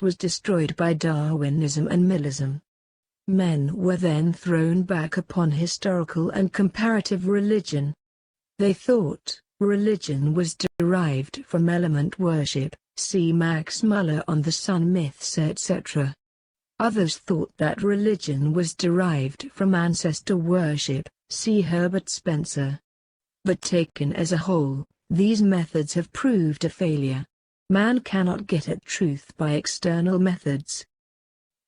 was destroyed by Darwinism and Millism. Men were then thrown back upon historical and comparative religion. They thought religion was derived from element worship, see Max Muller on the sun myths etc. Others thought that religion was derived from ancestor worship, see Herbert Spencer. But taken as a whole, these methods have proved a failure. Man cannot get at truth by external methods.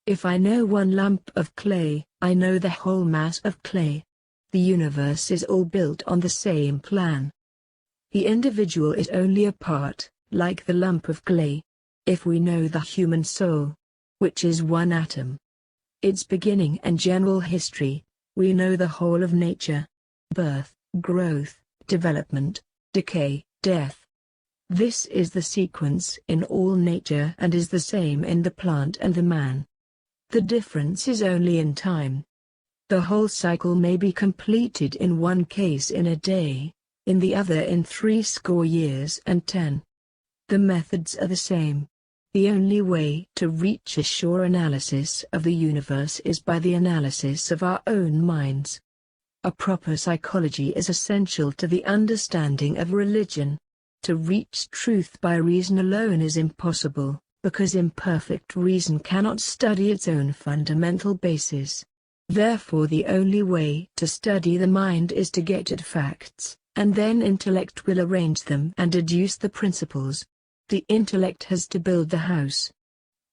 If I know one lump of clay, I know the whole mass of clay. The universe is all built on the same plan. The individual is only a part, like the lump of clay. If we know the human soul, which is one atom, its beginning and general history, we know the whole of nature. Birth, growth, development, decay, death. This is the sequence in all nature and is the same in the plant and the man. The difference is only in time. The whole cycle may be completed in one case in a day, in the other in 60 years and 10. The methods are the same. The only way to reach a sure analysis of the universe is by the analysis of our own minds. A proper psychology is essential to the understanding of religion. To reach truth by reason alone is impossible, because imperfect reason cannot study its own fundamental basis. Therefore the only way to study the mind is to get at facts, and then intellect will arrange them and deduce the principles. The intellect has to build the house.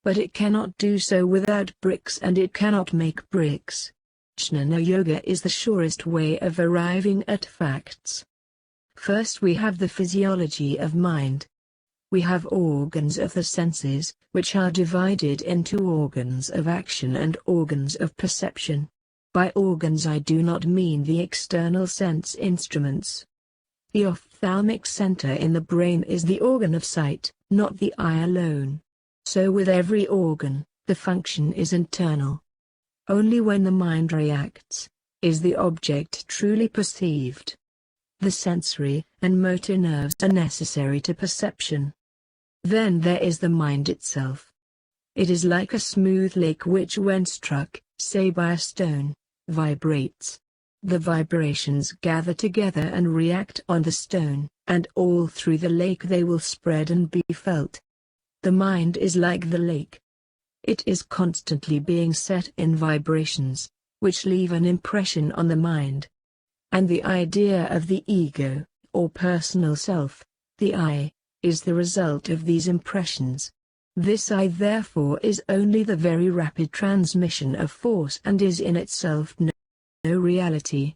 But it cannot do so without bricks and it cannot make bricks. Jnana Yoga is the surest way of arriving at facts. First we have the physiology of mind. We have organs of the senses, which are divided into organs of action and organs of perception. By organs I do not mean the external sense instruments. The ophthalmic center in the brain is the organ of sight, not the eye alone. So with every organ, the function is internal. Only when the mind reacts, is the object truly perceived. The sensory and motor nerves are necessary to perception. Then there is the mind itself. It is like a smooth lake which when struck, say by a stone, vibrates. The vibrations gather together and react on the stone, and all through the lake they will spread and be felt. The mind is like the lake. It is constantly being set in vibrations, which leave an impression on the mind. And the idea of the ego, or personal self, the I, is the result of these impressions. This I therefore is only the very rapid transmission of force and is in itself no reality.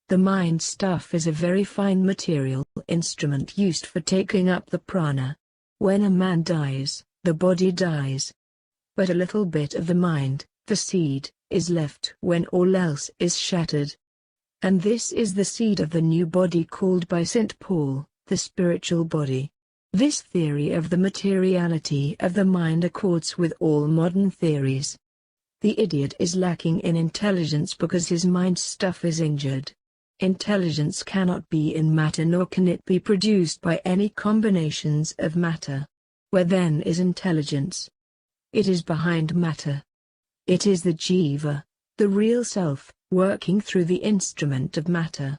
The mind stuff is a very fine material instrument used for taking up the prana. When a man dies, the body dies. But a little bit of the mind, the seed, is left when all else is shattered. And this is the seed of the new body called by St. Paul, the spiritual body. This theory of the materiality of the mind accords with all modern theories. The idiot is lacking in intelligence because his mind stuff is injured. Intelligence cannot be in matter nor can it be produced by any combinations of matter. Where then is intelligence? It is behind matter. It is the jiva, the real self, working through the instrument of matter.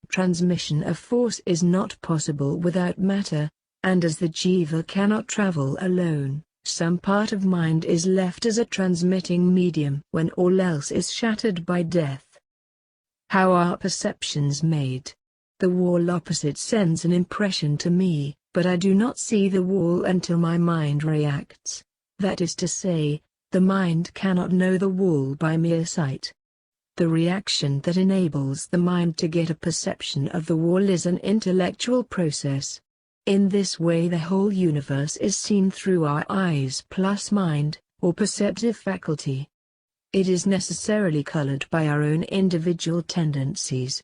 Transmission of force is not possible without matter, and as the jiva cannot travel alone, some part of mind is left as a transmitting medium when all else is shattered by death. How are perceptions made? The wall opposite sends an impression to me, but I do not see the wall until my mind reacts. That is to say, the mind cannot know the wall by mere sight. The reaction that enables the mind to get a perception of the wall is an intellectual process. In this way the whole universe is seen through our eyes plus mind, or perceptive faculty. It is necessarily colored by our own individual tendencies.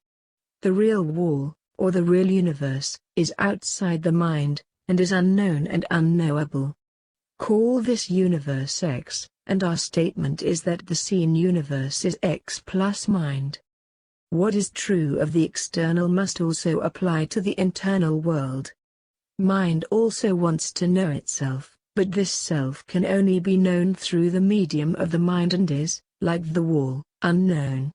The real wall, or the real universe, is outside the mind, and is unknown and unknowable. Call this universe X, and our statement is that the seen universe is X plus mind. What is true of the external must also apply to the internal world. Mind also wants to know itself, But this self can only be known through the medium of the mind and is, like the wall, unknown.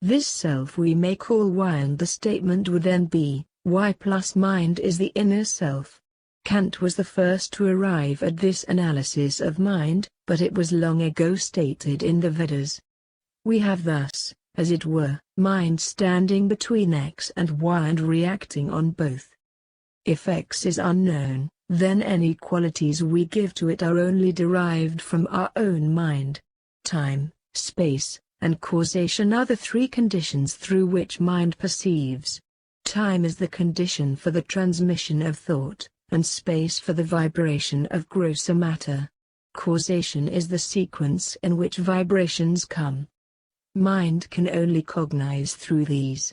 This self we may call Y, and the statement would then be, Y plus mind is the inner self. Kant was the first to arrive at this analysis of mind, but it was long ago stated in the Vedas. We have thus, as it were, mind standing between X and Y and reacting on both. If X is unknown, then any qualities we give to it are only derived from our own mind. Time, space, and causation are the three conditions through which mind perceives. Time is the condition for the transmission of thought, and space for the vibration of grosser matter. Causation is the sequence in which vibrations come. Mind can only cognize through these.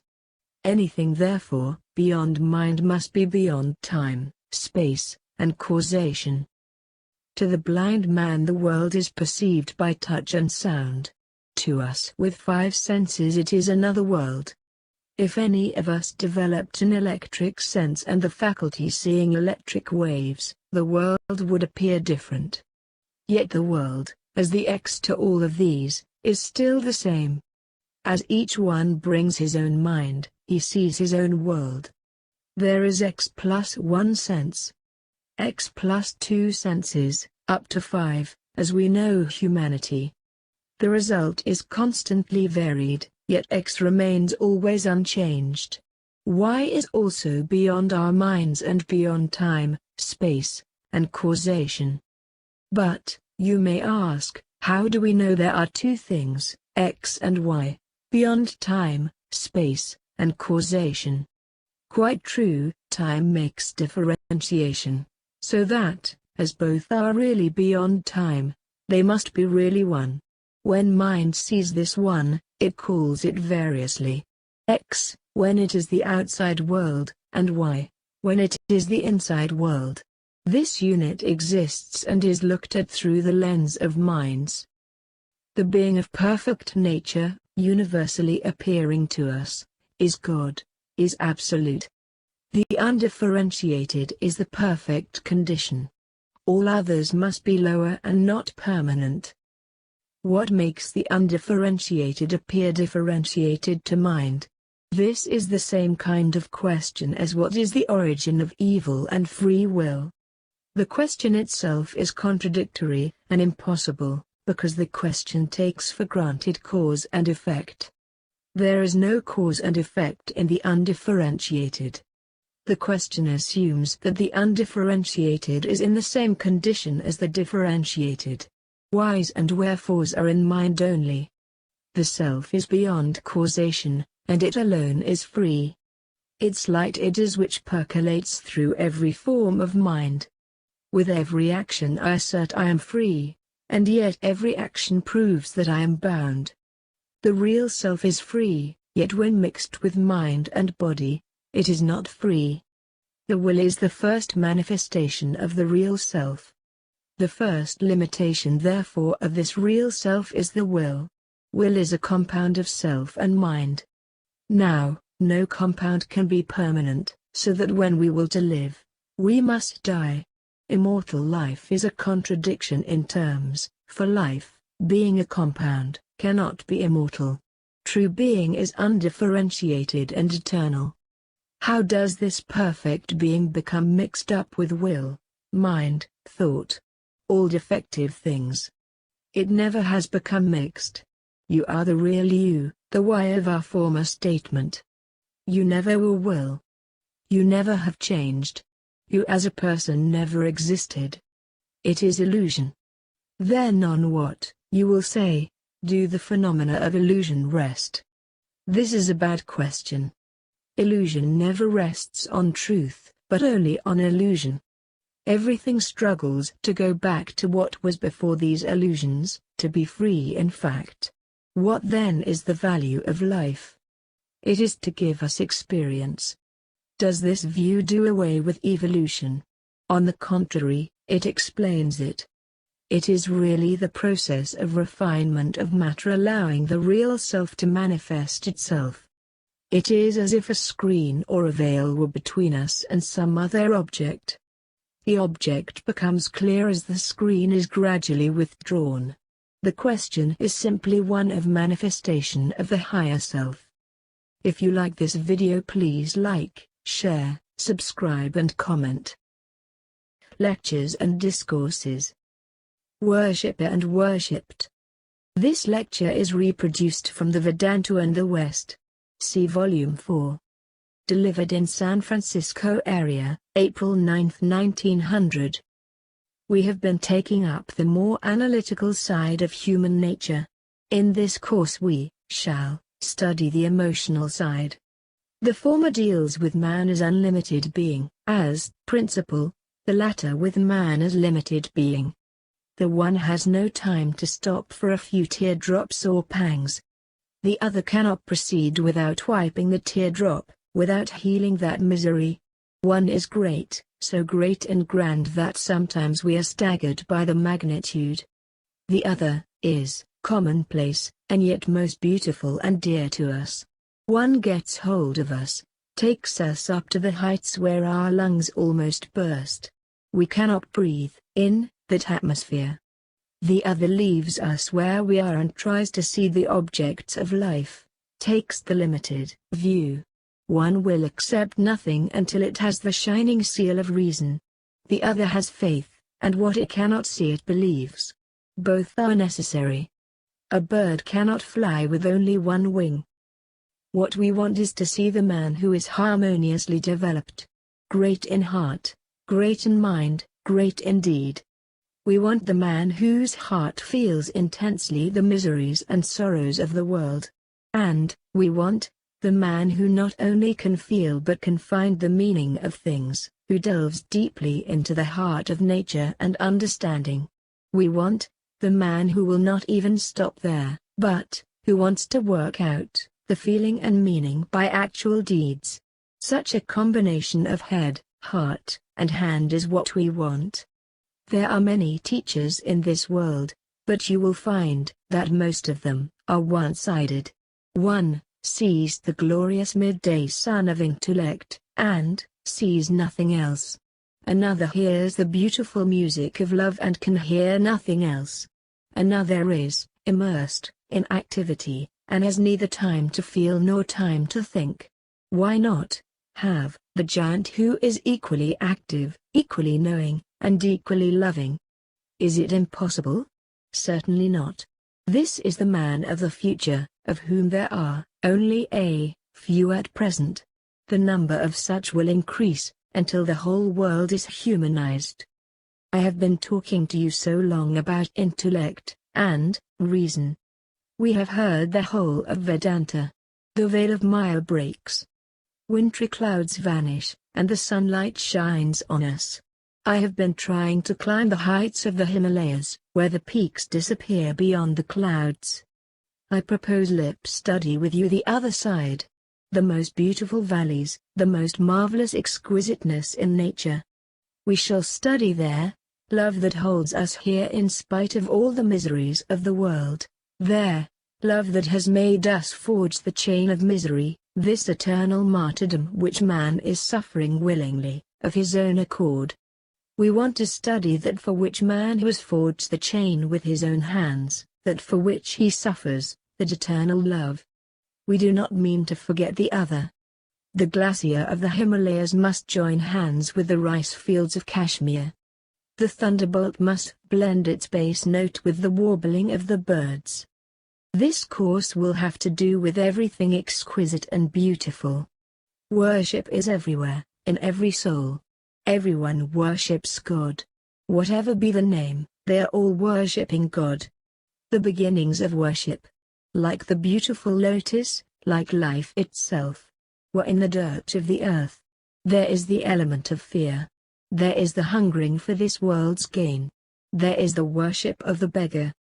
Anything therefore, beyond mind must be beyond time, space, and causation. To the blind man the world is perceived by touch and sound. To us with five senses it is another world. If any of us developed an electric sense and the faculty seeing electric waves, the world would appear different. Yet the world, as the X to all of these, is still the same. As each one brings his own mind, he sees his own world. There is X plus one sense, X plus two senses, up to 5, as we know humanity. The result is constantly varied, yet X remains always unchanged. Y is also beyond our minds and beyond time, space, and causation. But, you may ask, how do we know there are two things, X and Y, beyond time, space, and causation? Quite true, time makes differentiation, so that, as both are really beyond time, they must be really one. When mind sees this one, it calls it variously X, when it is the outside world, and Y, when it is the inside world. This unit exists and is looked at through the lens of minds. The being of perfect nature, universally appearing to us, is God, is absolute. The undifferentiated is the perfect condition. All others must be lower and not permanent. What makes the undifferentiated appear differentiated to mind? This is the same kind of question as what is the origin of evil and free will. The question itself is contradictory and impossible, because the question takes for granted cause and effect. There is no cause and effect in the undifferentiated. The question assumes that the undifferentiated is in the same condition as the differentiated. Whys and wherefores are in mind only. The self is beyond causation, and it alone is free. Its light it is which percolates through every form of mind. With every action I assert I am free, and yet every action proves that I am bound. The real self is free, yet when mixed with mind and body, it is not free. The will is the first manifestation of the real self. The first limitation therefore of this real self is the will. Will is a compound of self and mind. Now, no compound can be permanent, so that when we will to live, we must die. Immortal life is a contradiction in terms, for life, being a compound, cannot be immortal. True being is undifferentiated and eternal. How does this perfect being become mixed up with will, mind, thought? All defective things. It never has become mixed. You are the real you, the Y of our former statement. You never will. You never have changed. You as a person never existed. It is illusion. Then on what, you will say, do the phenomena of illusion rest? This is a bad question. Illusion never rests on truth, but only on illusion. Everything struggles to go back to what was before these illusions, to be free in fact. What then is the value of life? It is to give us experience. Does this view do away with evolution? On the contrary, it explains it. It is really the process of refinement of matter allowing the real self to manifest itself. It is as if a screen or a veil were between us and some other object. The object becomes clear as the screen is gradually withdrawn. The question is simply one of manifestation of the higher self. If you like this video, please like, share, subscribe and comment. Lectures and Discourses. Worshipper and Worshipped. This lecture is reproduced from the Vedanta and the West. See Volume 4. Delivered in San Francisco area, April 9, 1900. We have been taking up the more analytical side of human nature. In this course we shall study the emotional side. The former deals with man as unlimited being, as principle, the latter with man as limited being. The one has no time to stop for a few teardrops or pangs. The other cannot proceed without wiping the teardrop, without healing that misery. One is great, so great and grand that sometimes we are staggered by the magnitude. The other is commonplace, and yet most beautiful and dear to us. One gets hold of us, takes us up to the heights where our lungs almost burst. We cannot breathe in that atmosphere. The other leaves us where we are and tries to see the objects of life, takes the limited view. One will accept nothing until it has the shining seal of reason. The other has faith, and what it cannot see it believes. Both are necessary. A bird cannot fly with only one wing. What we want is to see the man who is harmoniously developed. Great in heart, great in mind, great in deed. We want the man whose heart feels intensely the miseries and sorrows of the world. And we want the man who not only can feel but can find the meaning of things, who delves deeply into the heart of nature and understanding. We want the man who will not even stop there, but who wants to work out the feeling and meaning by actual deeds. Such a combination of head, heart, and hand is what we want. There are many teachers in this world, but you will find that most of them are one-sided. One sees the glorious midday sun of intellect, and sees nothing else. Another hears the beautiful music of love and can hear nothing else. Another is immersed in activity, and has neither time to feel nor time to think. Why not have the giant who is equally active, equally knowing, and equally loving? Is it impossible? Certainly not. This is the man of the future, of whom there are only a few at present. The number of such will increase, until the whole world is humanized. I have been talking to you so long about intellect and reason. We have heard the whole of Vedanta. The veil of Maya breaks. Wintry clouds vanish, and the sunlight shines on us. I have been trying to climb the heights of the Himalayas, where the peaks disappear beyond the clouds. I propose lip study with you the other side. The most beautiful valleys, the most marvelous exquisiteness in nature. We shall study there, love that holds us here in spite of all the miseries of the world. There, love that has made us forge the chain of misery, this eternal martyrdom which man is suffering willingly, of his own accord. We want to study that for which man has forged the chain with his own hands, that for which he suffers, that eternal love. We do not mean to forget the other. The glacier of the Himalayas must join hands with the rice fields of Kashmir. The thunderbolt must blend its bass note with the warbling of the birds. This course will have to do with everything exquisite and beautiful. Worship is everywhere, in every soul. Everyone worships God. Whatever be the name, they are all worshipping God. The beginnings of worship, like the beautiful lotus, like life itself, were in the dirt of the earth. There is the element of fear. There is the hungering for this world's gain. There is the worship of the beggar.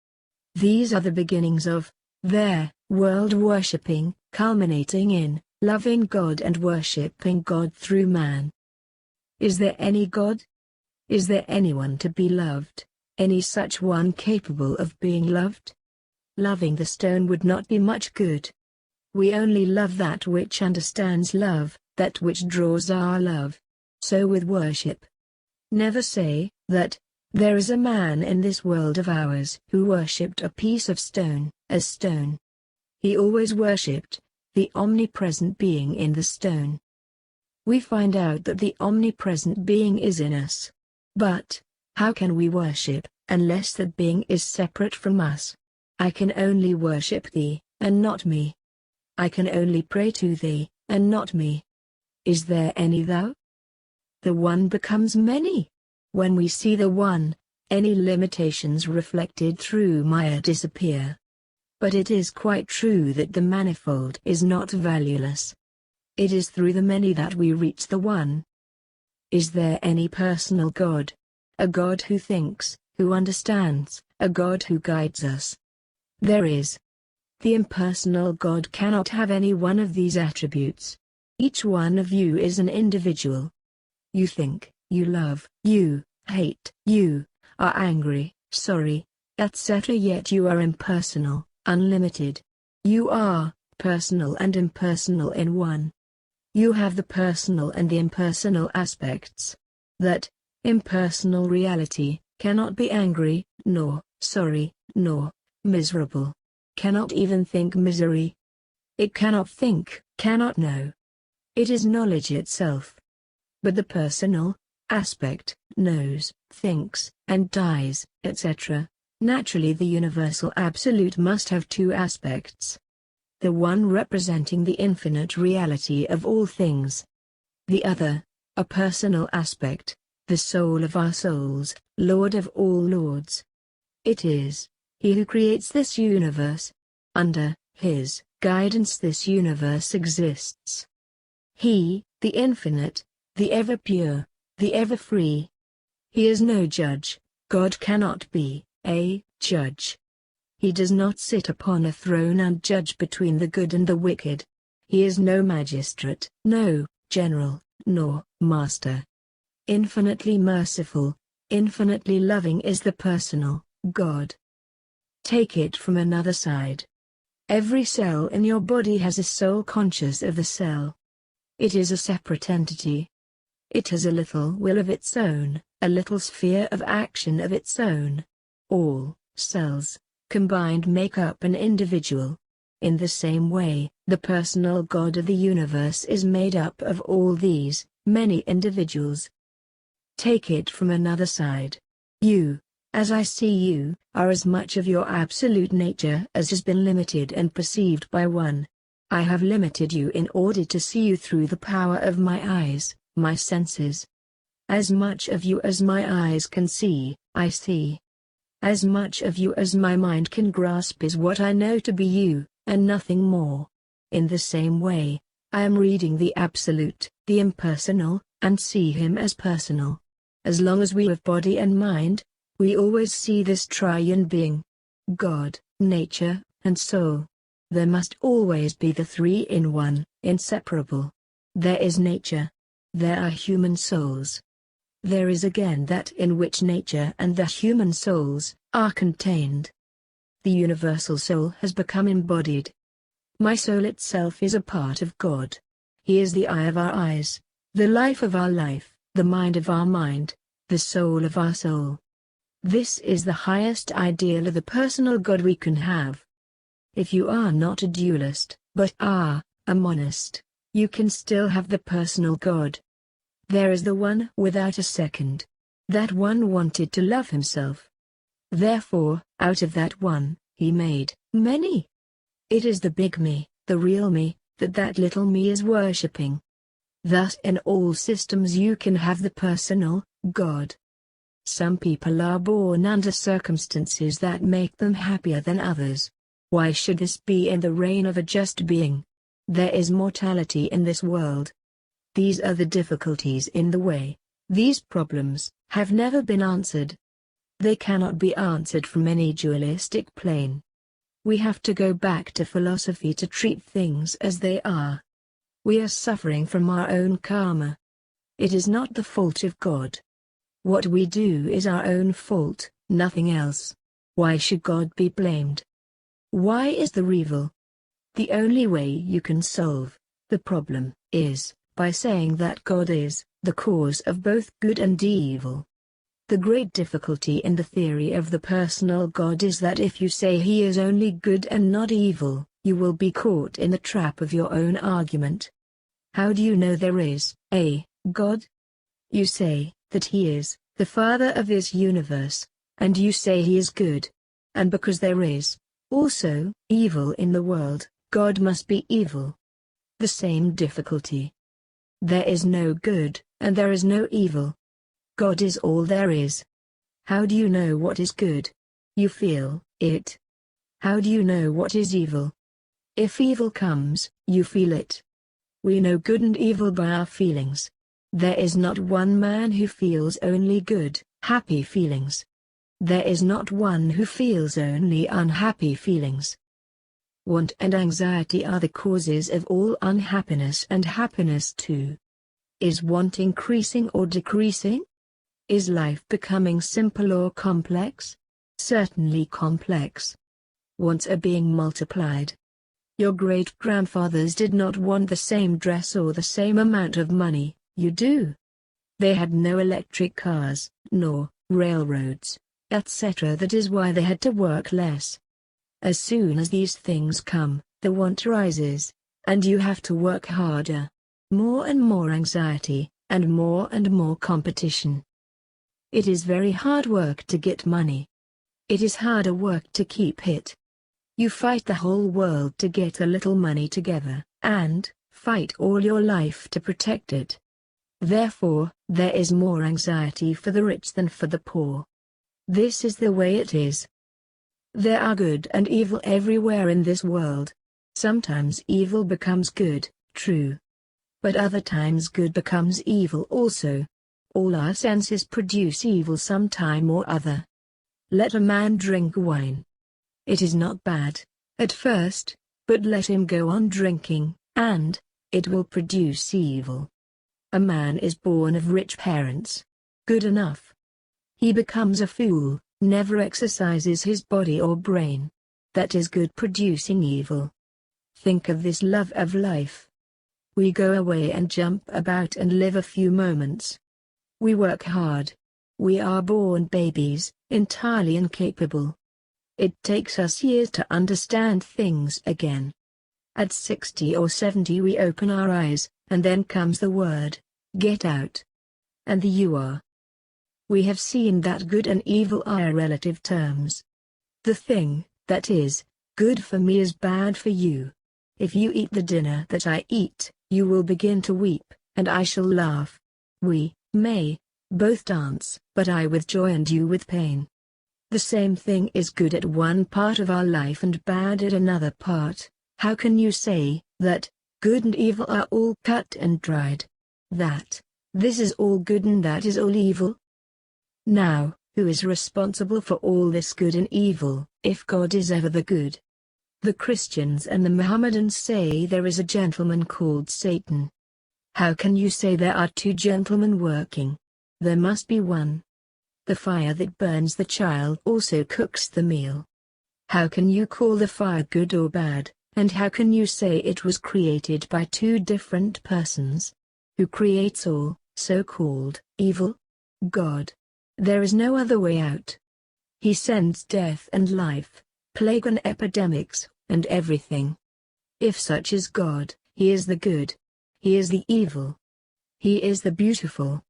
These are the beginnings of their world worshipping, culminating in loving God and worshipping God through man. Is there any God? Is there anyone to be loved, any such one capable of being loved? Loving the stone would not be much good. We only love that which understands love, that which draws our love. So with worship. Never say that there is a man in this world of ours who worshipped a piece of stone as stone. He always worshipped the omnipresent being in the stone. We find out that the omnipresent being is in us. But how can we worship unless that being is separate from us? I can only worship thee, and not me. I can only pray to thee, and not me. Is there any thou? The one becomes many. When we see the one, any limitations reflected through Maya disappear. But it is quite true that the manifold is not valueless. It is through the many that we reach the one. Is there any personal God? A God who thinks, who understands, a God who guides us? There is. The impersonal God cannot have any one of these attributes. Each one of you is an individual. You think, you love, you hate, you are angry, sorry, etc. Yet you are impersonal, unlimited. You are personal and impersonal in one. You have the personal and the impersonal aspects. That impersonal reality cannot be angry, nor sorry, nor miserable. Cannot even think misery. It cannot think, cannot know. It is knowledge itself. But the personal aspect knows, thinks, and dies, etc. Naturally, the universal absolute must have two aspects. The one representing the infinite reality of all things. The other, a personal aspect, the soul of our souls, Lord of all lords. It is He who creates this universe. Under His guidance this universe exists. He, the infinite, the ever pure, the ever free. He is no judge. God cannot be a judge. He does not sit upon a throne and judge between the good and the wicked. He is no magistrate, no general, nor master. Infinitely merciful, infinitely loving is the personal God. Take it from another side. Every cell in your body has a soul conscious of the cell. It is a separate entity. It has a little will of its own, a little sphere of action of its own. All cells combined make up an individual. In the same way, the personal God of the universe is made up of all these, many individuals. Take it from another side. You, as I see you, are as much of your absolute nature as has been limited and perceived by one. I have limited you in order to see you through the power of my eyes, my senses. As much of you as my eyes can see, I see. As much of you as my mind can grasp is what I know to be you, and nothing more. In the same way, I am reading the Absolute, the impersonal, and see Him as personal. As long as we have body and mind, we always see this triune being. God, nature, and soul. There must always be the three in one, inseparable. There is nature. There are human souls. There is again that in which nature and the human souls are contained. The universal soul has become embodied. My soul itself is a part of God. He is the eye of our eyes, the life of our life, the mind of our mind, the soul of our soul. This is the highest ideal of the personal God we can have. If you are not a dualist, but are a monist, you can still have the personal God. There is the one without a second. That one wanted to love himself. Therefore, out of that one, he made many. It is the big me, the real me, that little me is worshipping. Thus in all systems you can have the personal God. Some people are born under circumstances that make them happier than others. Why should this be in the reign of a just being? There is mortality in this world. These are the difficulties in the way. These problems have never been answered. They cannot be answered from any dualistic plane. We have to go back to philosophy to treat things as they are. We are suffering from our own karma. It is not the fault of God. What we do is our own fault, nothing else. Why should God be blamed? Why is there evil? The only way you can solve the problem is by saying that God is the cause of both good and evil. The great difficulty in the theory of the personal God is that if you say he is only good and not evil, you will be caught in the trap of your own argument. How do you know there is a God? You say that he is the Father of this universe, and you say he is good. And because there is also evil in the world, God must be evil. The same difficulty. There is no good, and there is no evil. God is all there is. How do you know what is good? You feel it. How do you know what is evil? If evil comes, you feel it. We know good and evil by our feelings. There is not one man who feels only good, happy feelings. There is not one who feels only unhappy feelings. Want and anxiety are the causes of all unhappiness and happiness too. Is want increasing or decreasing? Is life becoming simple or complex? Certainly complex. Wants are being multiplied. Your great-grandfathers did not want the same dress or the same amount of money, you do. They had no electric cars, nor railroads, etc. That is why they had to work less. As soon as these things come, the want rises, and you have to work harder. More and more anxiety, and more competition. It is very hard work to get money. It is harder work to keep it. You fight the whole world to get a little money together, and fight all your life to protect it. Therefore, there is more anxiety for the rich than for the poor. This is the way it is. There are good and evil everywhere in this world. Sometimes evil becomes good, true. But other times good becomes evil also. All our senses produce evil some time or other. Let a man drink wine. It is not bad, at first, but let him go on drinking, and it will produce evil. A man is born of rich parents. Good enough. He becomes a fool, never exercises his body or brain. That is good producing evil. Think of this love of life. We go away and jump about and live a few moments. We work hard. We are born babies, entirely incapable. It takes us years to understand things again. At 60 or 70 we open our eyes, and then comes the word, get out. And the you are. We have seen that good and evil are relative terms. The thing that is good for me is bad for you. If you eat the dinner that I eat, you will begin to weep, and I shall laugh. We may both dance, but I with joy and you with pain. The same thing is good at one part of our life and bad at another part. How can you say that good and evil are all cut and dried? That this is all good and that is all evil? Now, who is responsible for all this good and evil, if God is ever the good? The Christians and the Mohammedans say there is a gentleman called Satan. How can you say there are two gentlemen working? There must be one. The fire that burns the child also cooks the meal. How can you call the fire good or bad, and how can you say it was created by two different persons? Who creates all, so-called, evil? God. There is no other way out. He sends death and life, plague and epidemics, and everything. If such is God, he is the good. He is the evil. He is the beautiful.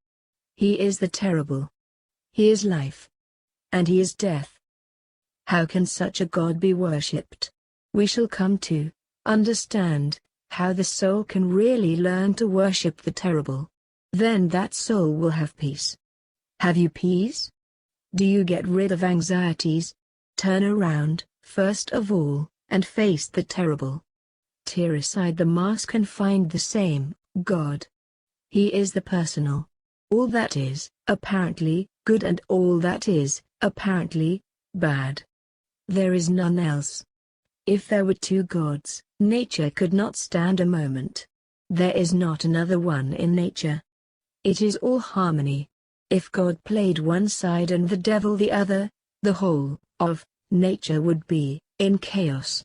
He is the terrible. He is life. And he is death. How can such a God be worshipped? We shall come to understand how the soul can really learn to worship the terrible. Then that soul will have peace. Have you peace? Do you get rid of anxieties? Turn around, first of all, and face the terrible. Tear aside the mask and find the same God. He is the personal. All that is, apparently, good and all that is, apparently, bad. There is none else. If there were two gods, nature could not stand a moment. There is not another one in nature. It is all harmony. If God played one side and the devil the other, the whole of nature would be in chaos.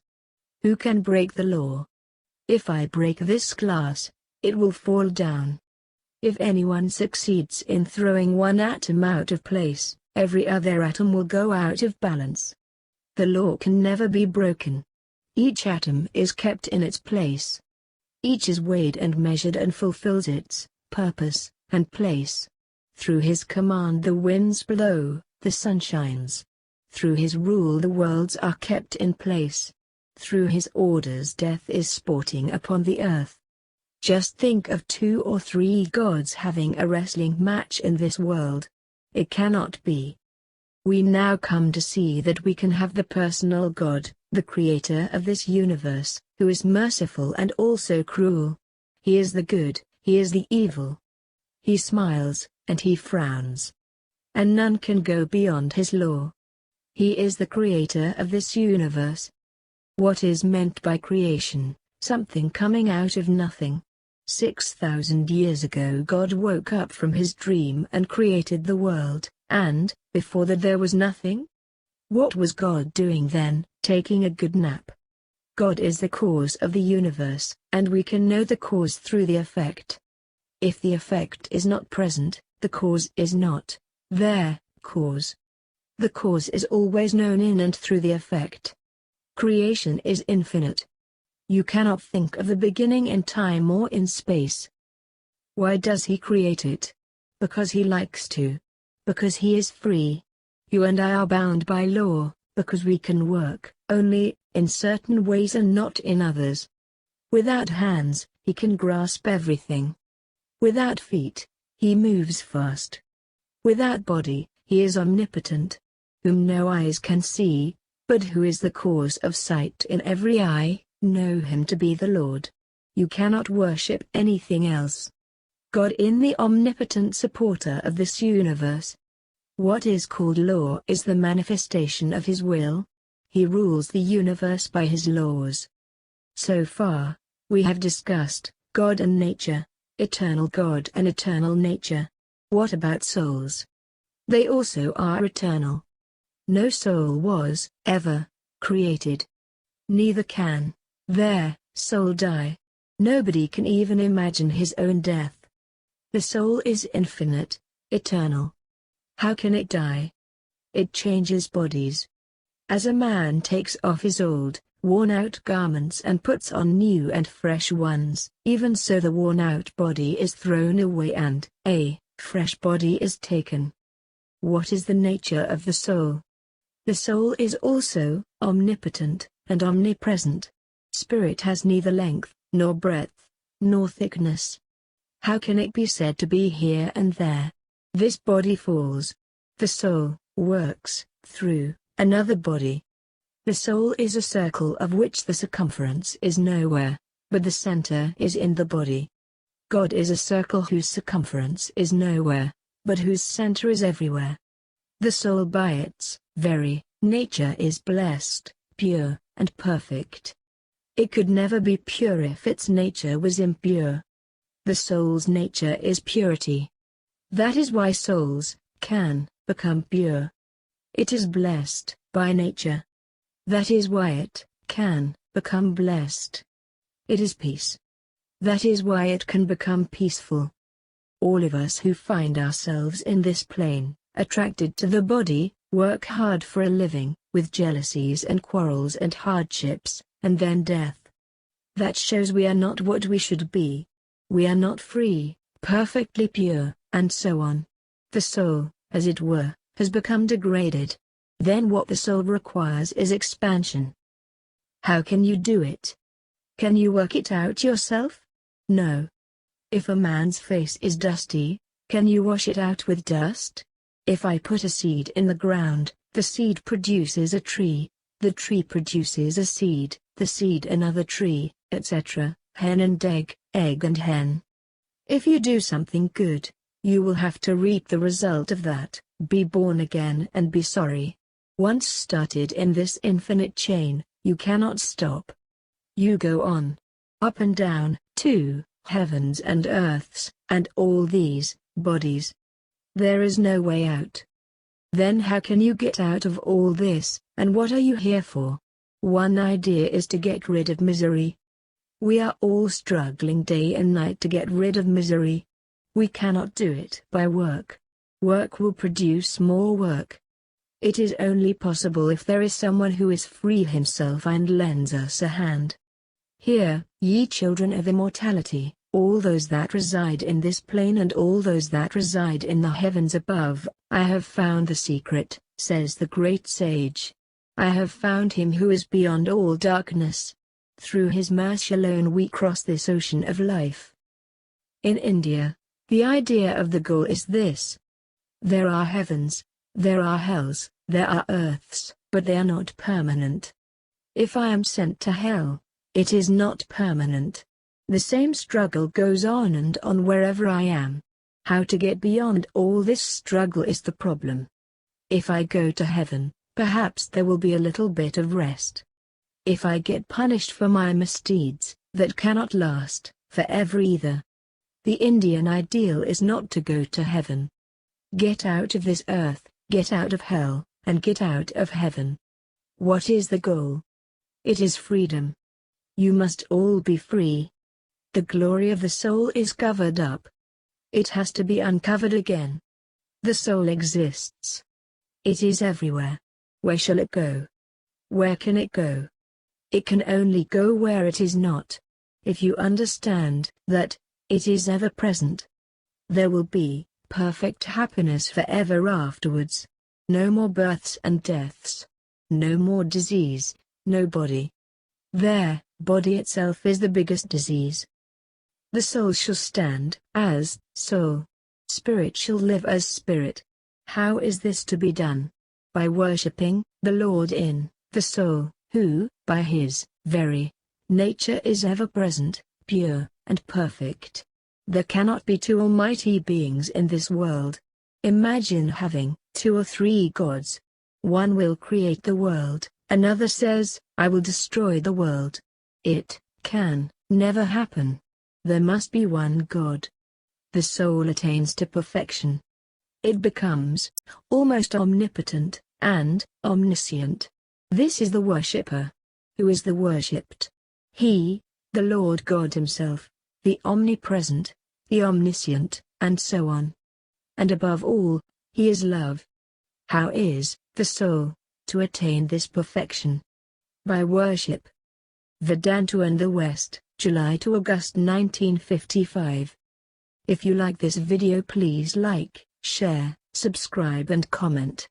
Who can break the law? If I break this glass, it will fall down. If anyone succeeds in throwing one atom out of place, every other atom will go out of balance. The law can never be broken. Each atom is kept in its place. Each is weighed and measured and fulfills its purpose and place. Through his command the winds blow, the sun shines. Through his rule the worlds are kept in place. Through his orders death is sporting upon the earth. Just think of 2 or 3 gods having a wrestling match in this world. It cannot be. We now come to see that we can have the personal God, the creator of this universe, who is merciful and also cruel. He is the good, he is the evil. He smiles, and he frowns. And none can go beyond his law. He is the creator of this universe. What is meant by creation? Something coming out of nothing. 6,000 years ago God woke up from his dream and created the world, and, before that there was nothing? What was God doing then? Taking a good nap. God is the cause of the universe, and we can know the cause through the effect. If the effect is not present, the cause is not there. Cause. The cause is always known in and through the effect. Creation is infinite. You cannot think of the beginning in time or in space. Why does he create it? Because he likes to. Because he is free. You and I are bound by law, because we can work only in certain ways and not in others. Without hands, he can grasp everything. Without feet, he moves fast. Without body, he is omnipotent, whom no eyes can see, but who is the cause of sight in every eye. Know him to be the Lord. You cannot worship anything else. God is the omnipotent supporter of this universe. What is called law is the manifestation of his will. He rules the universe by his laws. So far, we have discussed God and nature, eternal God and eternal nature. What about souls? They also are eternal. No soul was, ever, created. Neither can their soul die. Nobody can even imagine his own death. The soul is infinite, eternal. How can it die? It changes bodies. As a man takes off his old, worn-out garments and puts on new and fresh ones, even so the worn-out body is thrown away and a fresh body is taken. What is the nature of the soul? The soul is also omnipotent and omnipresent. Spirit has neither length, nor breadth, nor thickness. How can it be said to be here and there? This body falls. The soul works through another body. The soul is a circle of which the circumference is nowhere, but the center is in the body. God is a circle whose circumference is nowhere, but whose center is everywhere. The soul by its very nature is blessed, pure, and perfect. It could never be pure if its nature was impure. The soul's nature is purity. That is why souls can become pure. It is blessed by nature. That is why it can become blessed. It is peace. That is why it can become peaceful. All of us who find ourselves in this plane, attracted to the body, work hard for a living, with jealousies and quarrels and hardships, and then death. That shows we are not what we should be. We are not free, perfectly pure, and so on. The soul, as it were, has become degraded. Then what the soul requires is expansion. How can you do it? Can you work it out yourself? No. If a man's face is dusty, can you wash it out with dust? If I put a seed in the ground, the seed produces a tree, the tree produces a seed, the seed another tree, etc., hen and egg, egg and hen. If you do something good, you will have to reap the result of that, be born again and be sorry. Once started in this infinite chain, you cannot stop. You go on. Up and down, to heavens and earths, and all these bodies. There is no way out. Then how can you get out of all this, and what are you here for? One idea is to get rid of misery. We are all struggling day and night to get rid of misery. We cannot do it by work. Work will produce more work. It is only possible if there is someone who is free himself and lends us a hand. Hear, ye children of immortality, all those that reside in this plane and all those that reside in the heavens above, I have found the secret, says the great sage. I have found him who is beyond all darkness. Through his mercy alone we cross this ocean of life. In India, the idea of the goal is this. There are heavens, there are hells, there are earths, but they are not permanent. If I am sent to hell, it is not permanent. The same struggle goes on and on wherever I am. How to get beyond all this struggle is the problem. If I go to heaven, perhaps there will be a little bit of rest. If I get punished for my misdeeds, that cannot last forever either. The Indian ideal is not to go to heaven. Get out of this earth, get out of hell, and get out of heaven. What is the goal? It is freedom. You must all be free. The glory of the soul is covered up. It has to be uncovered again. The soul exists. It is everywhere. Where shall it go? Where can it go? It can only go where it is not. If you understand that, it is ever present. There will be perfect happiness forever afterwards. No more births and deaths. No more disease, no body. There, body itself is the biggest disease. The soul shall stand as soul. Spirit shall live as spirit. How is this to be done? By worshipping the Lord in the soul, who, by his very nature is ever present, pure, and perfect. There cannot be two almighty beings in this world. Imagine having 2 or 3 gods. One will create the world, another says, I will destroy the world. It can never happen. There must be one God. The soul attains to perfection. It becomes almost omnipotent and omniscient. This is the worshipper. Who is the worshipped? He, the Lord God himself, the omnipresent, the omniscient, and so on. And above all, he is love. How is the soul to attain this perfection? By worship. Vedanta and the West, July to August 1955. If you like this video, please like, share, subscribe and comment.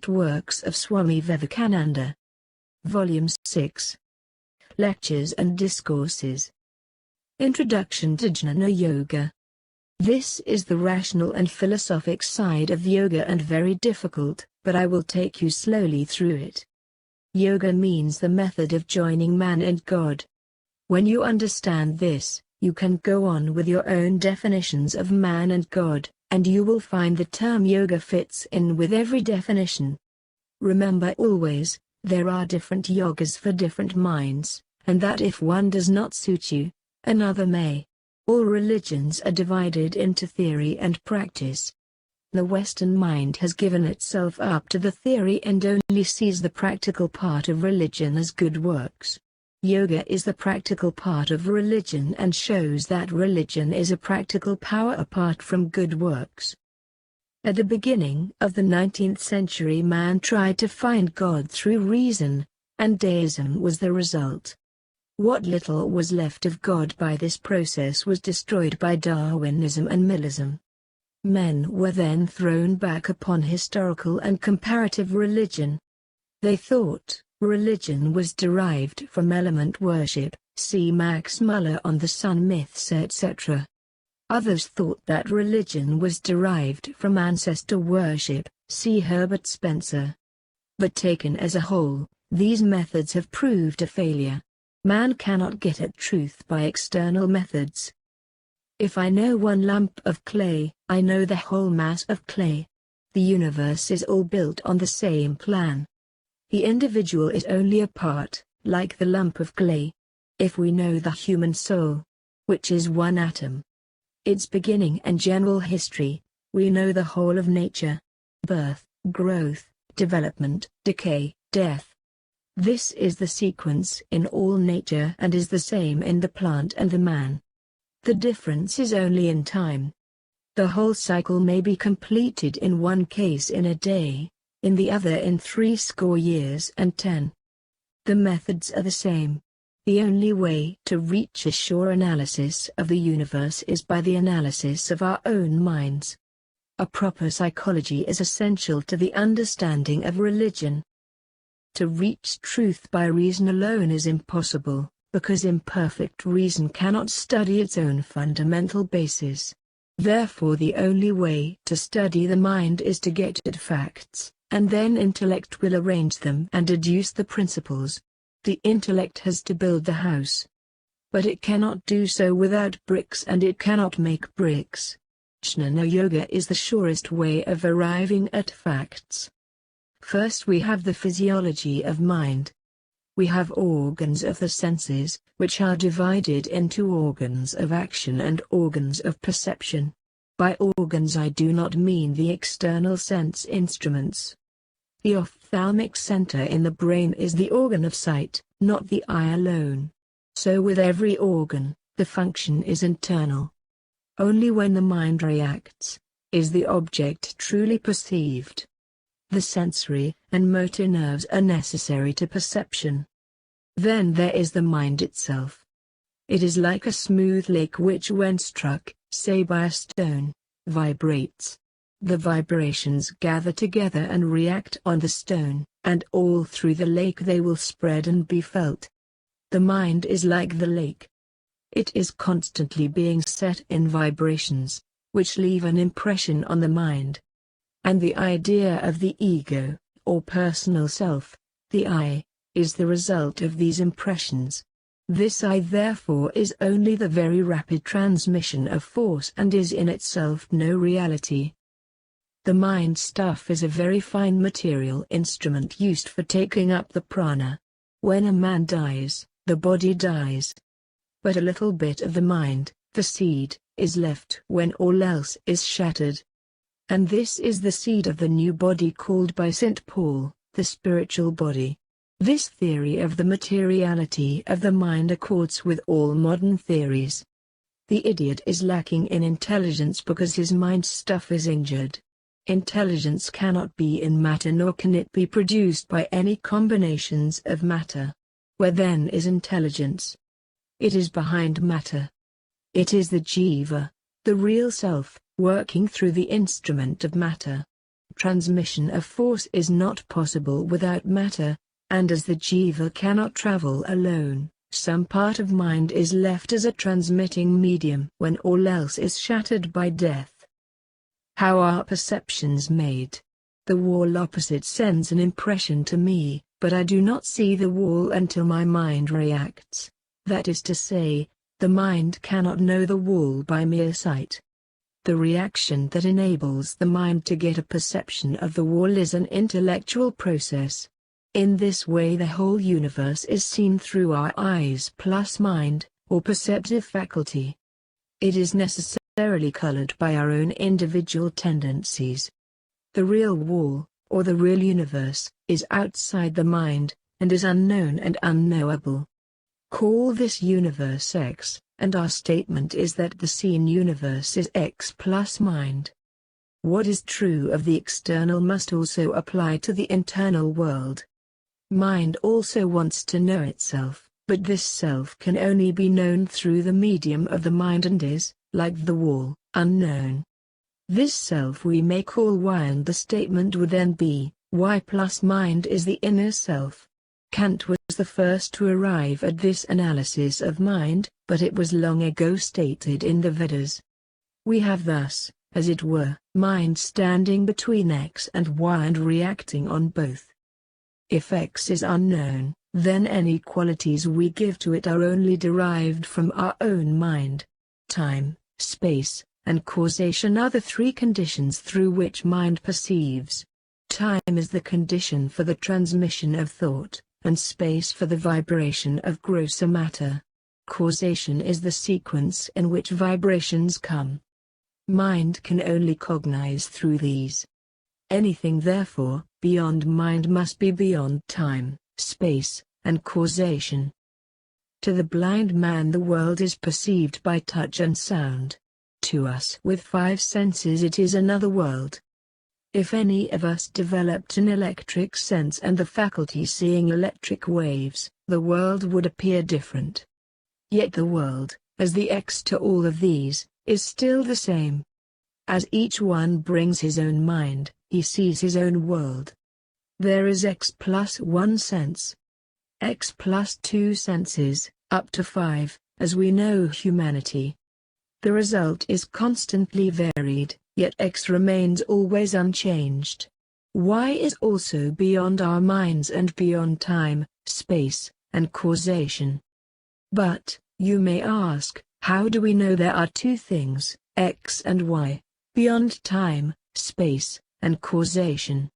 Works of Swamy Vivekananda. Volume 6. Lectures and Discourses. Introduction to Jnana Yoga. This is the rational and philosophic side of yoga and very difficult, but I will take you slowly through it. Yoga means the method of joining man and God. When you understand this, you can go on with your own definitions of man and God, and you will find the term yoga fits in with every definition. Remember always, there are different yogas for different minds, and that if one does not suit you, another may. All religions are divided into theory and practice. The Western mind has given itself up to the theory and only sees the practical part of religion as good works. Yoga is the practical part of religion and shows that religion is a practical power apart from good works. At the beginning of the 19th century, man tried to find God through reason, and deism was the result. What little was left of God by this process was destroyed by Darwinism and Millism. Men were then thrown back upon historical and comparative religion. They thought religion was derived from element worship, see Max Muller on the sun myths etc. Others thought that religion was derived from ancestor worship, see Herbert Spencer. But taken as a whole, these methods have proved a failure. Man cannot get at truth by external methods. If I know one lump of clay, I know the whole mass of clay. The universe is all built on the same plan. The individual is only a part, like the lump of clay. If we know the human soul, which is one atom, its beginning and general history, we know the whole of nature. Birth, growth, development, decay, death. This is the sequence in all nature and is the same in the plant and the man. The difference is only in time. The whole cycle may be completed in one case in a day, in the other in 60 years and 10. The methods are the same. The only way to reach a sure analysis of the universe is by the analysis of our own minds. A proper psychology is essential to the understanding of religion. To reach truth by reason alone is impossible, because imperfect reason cannot study its own fundamental basis. Therefore the only way to study the mind is to get at facts, and then intellect will arrange them and deduce the principles. The intellect has to build the house. But it cannot do so without bricks, and it cannot make bricks. Jnana Yoga is the surest way of arriving at facts. First we have the physiology of mind. We have organs of the senses, which are divided into organs of action and organs of perception. By organs I do not mean the external sense instruments. The ophthalmic center in the brain is the organ of sight, not the eye alone. So with every organ, the function is internal. Only when the mind reacts, is the object truly perceived. The sensory and motor nerves are necessary to perception. Then there is the mind itself. It is like a smooth lake which, when struck, say by a stone, vibrates. The vibrations gather together and react on the stone, and all through the lake they will spread and be felt. The mind is like the lake. It is constantly being set in vibrations, which leave an impression on the mind. And the idea of the ego, or personal self, the I, is the result of these impressions. This I therefore is only the very rapid transmission of force and is in itself no reality. The mind stuff is a very fine material instrument used for taking up the prana. When a man dies, the body dies. But a little bit of the mind, the seed, is left when all else is shattered. And this is the seed of the new body called by St. Paul, the spiritual body. This theory of the materiality of the mind accords with all modern theories. The idiot is lacking in intelligence because his mind stuff is injured. Intelligence cannot be in matter, nor can it be produced by any combinations of matter. Where then is intelligence? It is behind matter. It is the jiva, the real self, working through the instrument of matter. Transmission of force is not possible without matter, and as the jiva cannot travel alone, some part of mind is left as a transmitting medium when all else is shattered by death. How are perceptions made? The wall opposite sends an impression to me, but I do not see the wall until my mind reacts. That is to say, the mind cannot know the wall by mere sight. The reaction that enables the mind to get a perception of the wall is an intellectual process. In this way the whole universe is seen through our eyes plus mind, or perceptive faculty. It is necessarily colored by our own individual tendencies. The real wall, or the real universe, is outside the mind, and is unknown and unknowable. Call this universe X, and our statement is that the seen universe is X plus mind. What is true of the external must also apply to the internal world. Mind also wants to know itself, but this self can only be known through the medium of the mind and is, like the wall, unknown. This self we may call Y, and the statement would then be, Y plus mind is the inner self. Kant was the first to arrive at this analysis of mind, but it was long ago stated in the Vedas. We have thus, as it were, mind standing between X and Y and reacting on both. If X is unknown, then any qualities we give to it are only derived from our own mind. Time, space, and causation are the three conditions through which mind perceives. Time is the condition for the transmission of thought, and space for the vibration of grosser matter. Causation is the sequence in which vibrations come. Mind can only cognize through these. Anything therefore, beyond mind must be beyond time, space, and causation. To the blind man the world is perceived by touch and sound. to us with 5 senses, it is another world. If any of us developed an electric sense and the faculty seeing electric waves, the world would appear different. Yet the world, as the X to all of these, is still the same. As each one brings his own mind, he sees his own world. There is X plus 1 sense, X plus 2 senses, up to 5, as we know humanity. The result is constantly varied, yet X remains always unchanged. Y is also beyond our minds and beyond time, space, and causation. But, you may ask, how do we know there are 2 things, X and Y, beyond time, space, and causation?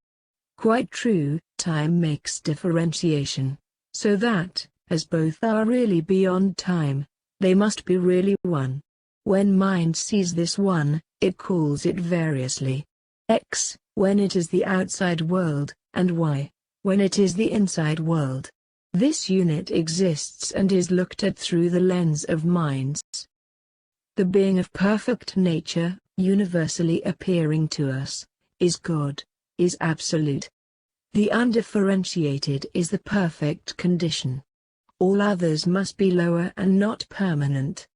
Quite true, time makes differentiation, so that, as both are really beyond time, they must be really one. When mind sees this one, it calls it variously X, when it is the outside world, and Y, when it is the inside world. This unit exists and is looked at through the lens of minds. The being of perfect nature, universally appearing to us, is God, is absolute. The undifferentiated is the perfect condition. All others must be lower and not permanent.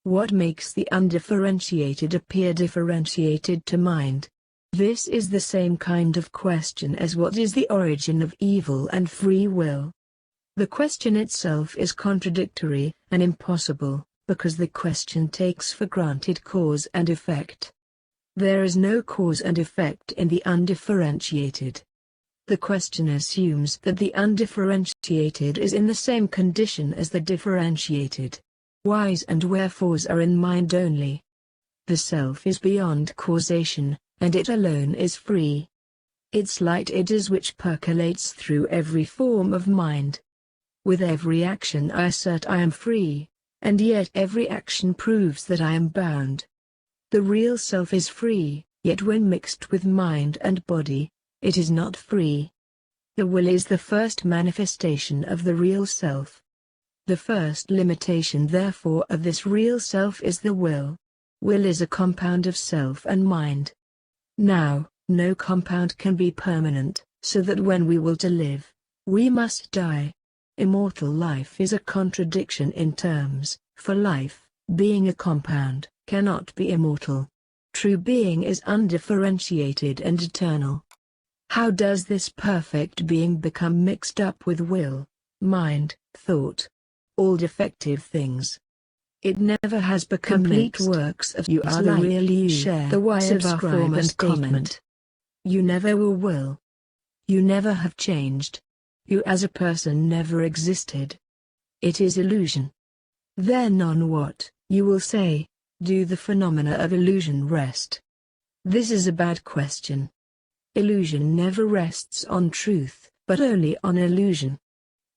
What makes the undifferentiated appear differentiated to mind? This is the same kind of question as what is the origin of evil and free will. The question itself is contradictory and impossible, because the question takes for granted cause and effect. There is no cause and effect in the undifferentiated. The question assumes that the undifferentiated is in the same condition as the differentiated. Whys and wherefores are in mind only. The self is beyond causation, and it alone is free. Its light it is which percolates through every form of mind. With every action I assert I am free, and yet every action proves that I am bound. The real self is free, yet when mixed with mind and body, it is not free. The will is the first manifestation of the real self. The first limitation therefore of this real self is the will. Will is a compound of self and mind. Now, no compound can be permanent, so that when we will to live, we must die. Immortal life is a contradiction in terms, for life, being a compound, cannot be immortal. True being is undifferentiated and eternal. How does this perfect being become mixed up with will, mind, thought? All defective things. It never has become complete works of you are the real you, share the why of our form and comment. You never will. You never have changed. You as a person never existed. It is illusion. Then on what, you will say, do the phenomena of illusion rest? This is a bad question. Illusion never rests on truth, but only on illusion.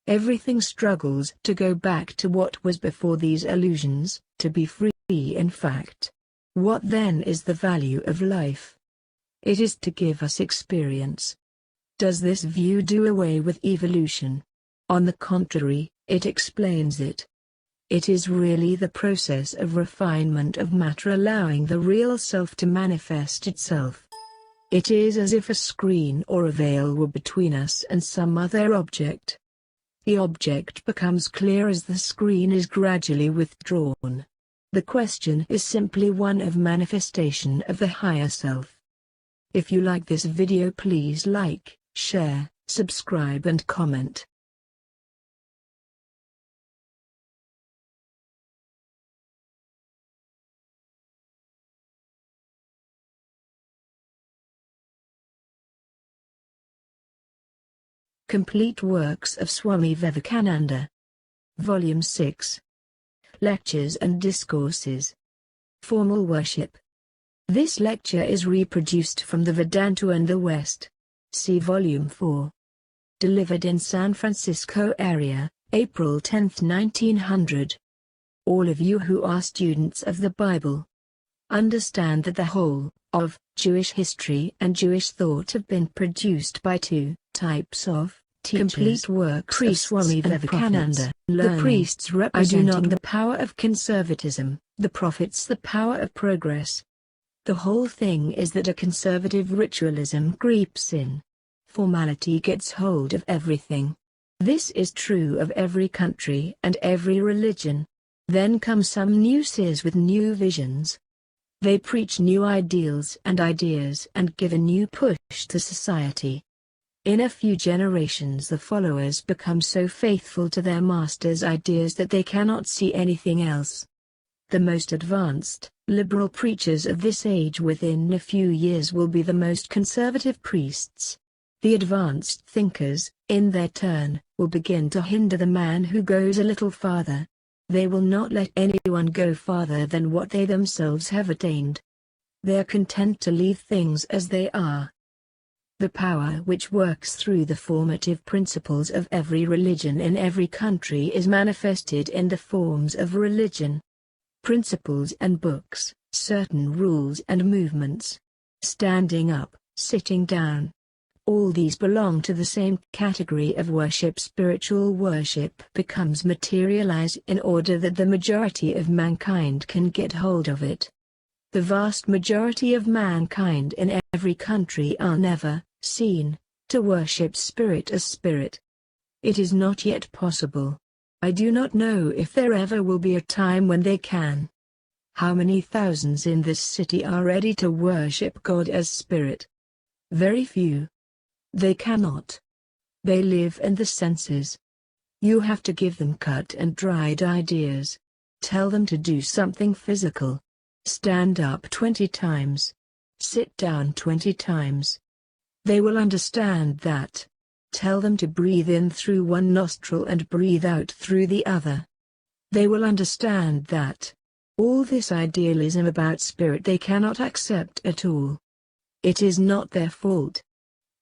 Everything struggles to go back to what was before these illusions, to be free in fact. What then is the value of life? It is to give us experience. Does this view do away with evolution? On the contrary, it explains it. It is really the process of refinement of matter allowing the real self to manifest itself. It is as if a screen or a veil were between us and some other object. The object becomes clear as the screen is gradually withdrawn. The question is simply one of manifestation of the higher self. If you like this video, please like, share, subscribe and comment. Complete works of Swamy Vivekananda. Volume 6. Lectures and Discourses. Formal Worship. This lecture is reproduced from the Vedanta and the West. See Volume 4. Delivered in San Francisco area, April 10, 1900. All of you who are students of the Bible understand that the whole of Jewish history and Jewish thought have been produced by 2 types of teachers. Complete works of Swamy Vivekananda. The priests representing the power of conservatism, The prophets, the power of progress. The whole thing is that a conservative ritualism creeps in. Formality gets hold of everything. This is true of every country and every religion. Then come some new seers with new visions. They preach new ideals and ideas and give a new push to society. In a few generations the followers become so faithful to their master's ideas that they cannot see anything else. The most advanced, liberal preachers of this age within a few years will be the most conservative priests. The advanced thinkers, in their turn, will begin to hinder the man who goes a little farther. They will not let anyone go farther than what they themselves have attained. They are content to leave things as they are. The power which works through the formative principles of every religion in every country is manifested in the forms of religion. Principles and books, certain rules and movements. Standing up, sitting down. All these belong to the same category of worship. Spiritual worship becomes materialized in order that the majority of mankind can get hold of it. The vast majority of mankind in every country are never seen to worship spirit as spirit. It is not yet possible. I do not know if there ever will be a time when they can. How many thousands in this city are ready to worship God as spirit? Very few. They cannot. They live in the senses. You have to give them cut and dried ideas. Tell them to do something physical. Stand up 20 times. Sit down 20 times. They will understand that. Tell them to breathe in through one nostril and breathe out through the other. They will understand that. All this idealism about spirit they cannot accept at all. It is not their fault.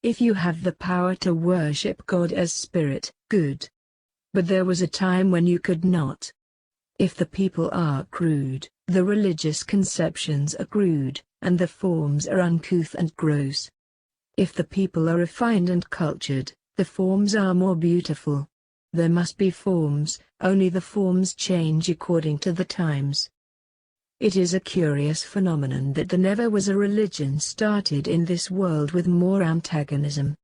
If you have the power to worship God as spirit, good. But there was a time when you could not. If the people are crude, the religious conceptions are crude, and the forms are uncouth and gross. If the people are refined and cultured, the forms are more beautiful. There must be forms, only the forms change according to the times. It is a curious phenomenon that there never was a religion started in this world with more antagonism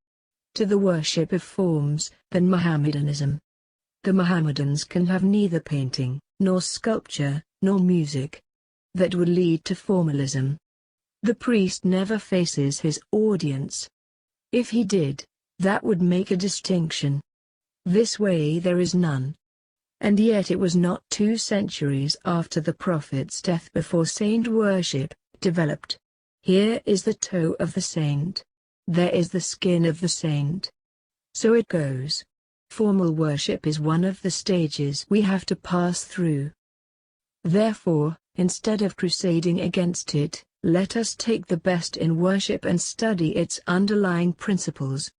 to the worship of forms than Mohammedanism. The Mohammedans can have neither painting, nor sculpture, nor music. That would lead to formalism. The priest never faces his audience. If he did, that would make a distinction. This way there is none. And yet it was not 2 centuries after the prophet's death before saint worship developed. Here is the toe of the saint. There is the skin of the saint. So it goes. Formal worship is one of the stages we have to pass through. Therefore, instead of crusading against it, let us take the best in worship and study its underlying principles.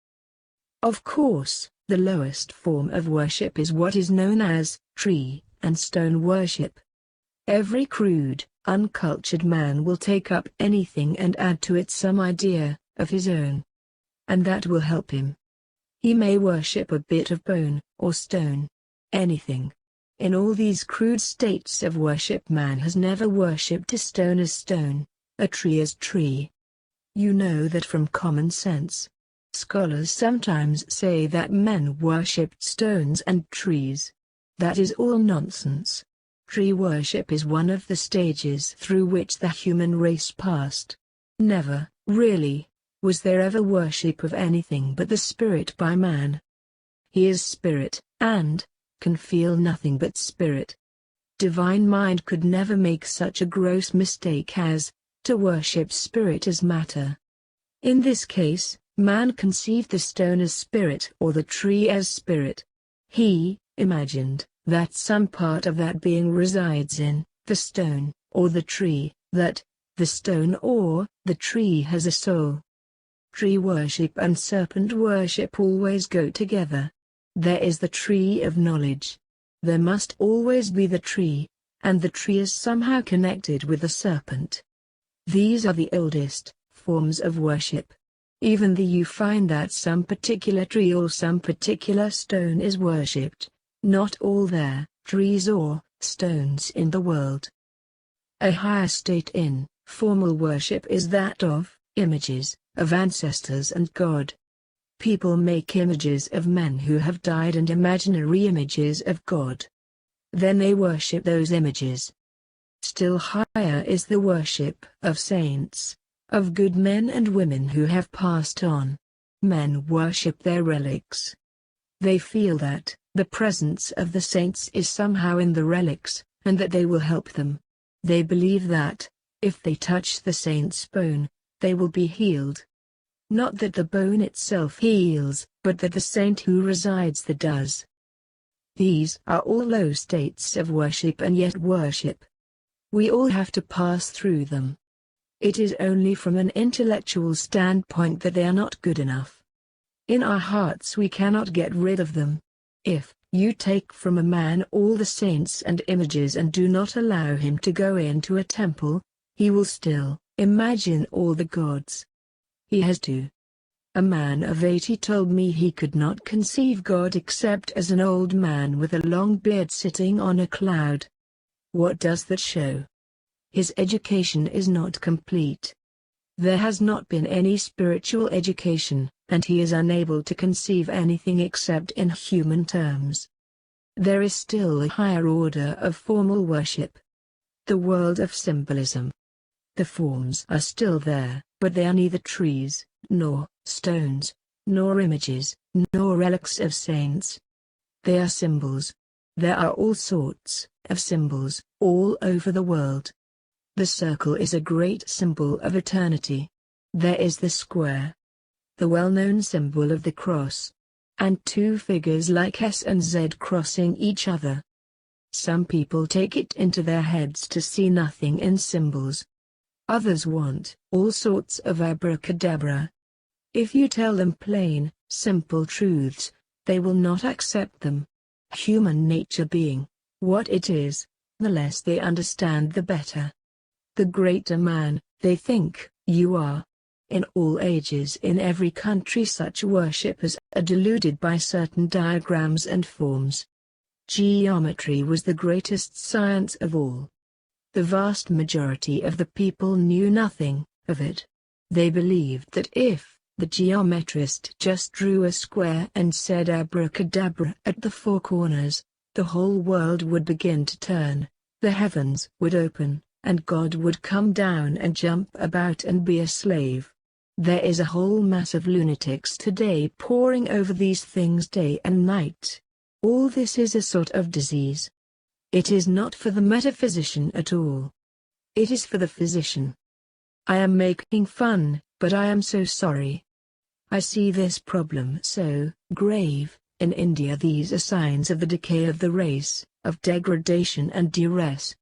Of course, the lowest form of worship is what is known as tree and stone worship. Every crude, uncultured man will take up anything and add to it some idea of his own. And that will help him. He may worship a bit of bone, or stone. Anything. In all these crude states of worship man has never worshipped a stone as stone, a tree as tree. You know that from common sense. Scholars sometimes say that men worshipped stones and trees. That is all nonsense. Tree worship is one of the stages through which the human race passed. Never, really, was there ever worship of anything but the spirit by man. He is spirit, and can feel nothing but spirit. Divine mind could never make such a gross mistake as to worship spirit as matter. In this case, man conceived the stone as spirit or the tree as spirit. He imagined that some part of that being resides in the stone or the tree, that the stone or the tree has a soul. Tree worship and serpent worship always go together. There is the tree of knowledge. There must always be the tree, and the tree is somehow connected with the serpent. These are the oldest forms of worship. Even though you find that some particular tree or some particular stone is worshipped, not all there, trees or stones in the world. A higher state in formal worship is that of images, of ancestors and God. People make images of men who have died and imaginary images of God. Then they worship those images. Still higher is the worship of saints, of good men and women who have passed on. Men worship their relics. They feel that the presence of the saints is somehow in the relics, and that they will help them. They believe that, if they touch the saint's bone, they will be healed. Not that the bone itself heals, but that the saint who resides there does. These are all low states of worship and yet worship. We all have to pass through them. It is only from an intellectual standpoint that they are not good enough. In our hearts we cannot get rid of them. If you take from a man all the saints and images and do not allow him to go into a temple, he will still imagine all the gods. He has to. A man of 80 told me he could not conceive God except as an old man with a long beard sitting on a cloud. What does that show? His education is not complete. There has not been any spiritual education, and he is unable to conceive anything except in human terms. There is still a higher order of formal worship. The world of symbolism. The forms are still there, but they are neither trees, nor stones, nor images, nor relics of saints. They are symbols. There are all sorts of symbols, all over the world. The circle is a great symbol of eternity. There is the square, the well-known symbol of the cross, and two figures like S and Z crossing each other. Some people take it into their heads to see nothing in symbols. Others want all sorts of abracadabra. If you tell them plain, simple truths, they will not accept them. Human nature being what it is, the less they understand the better. The greater man, they think, you are. In all ages in every country such worshippers are deluded by certain diagrams and forms. Geometry was the greatest science of all. The vast majority of the people knew nothing of it. They believed that if the geometrist just drew a square and said abracadabra at the four corners, the whole world would begin to turn, the heavens would open, and God would come down and jump about and be a slave. There is a whole mass of lunatics today poring over these things day and night. All this is a sort of disease. It is not for the metaphysician at all. It is for the physician. I am making fun, but I am so sorry. I see this problem so grave. In India these are signs of the decay of the race, of degradation and duress.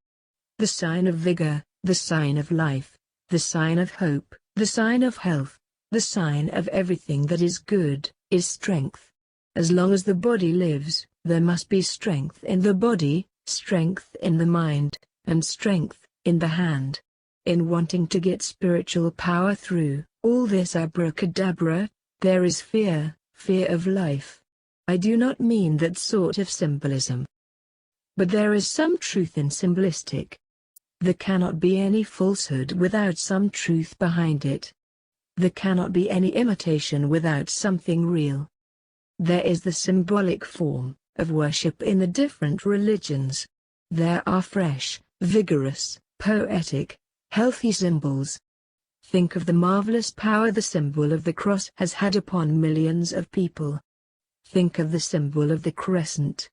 The sign of vigor, the sign of life, the sign of hope, the sign of health, the sign of everything that is good, is strength. As long as the body lives, there must be strength in the body, strength in the mind, and strength in the hand. In wanting to get spiritual power through all this abracadabra, there is fear, fear of life. I do not mean that sort of symbolism. But there is some truth in symbolistic. There cannot be any falsehood without some truth behind it. There cannot be any imitation without something real. There is the symbolic form of worship in the different religions. There are fresh, vigorous, poetic, healthy symbols. Think of the marvelous power the symbol of the cross has had upon millions of people. Think of the symbol of the crescent.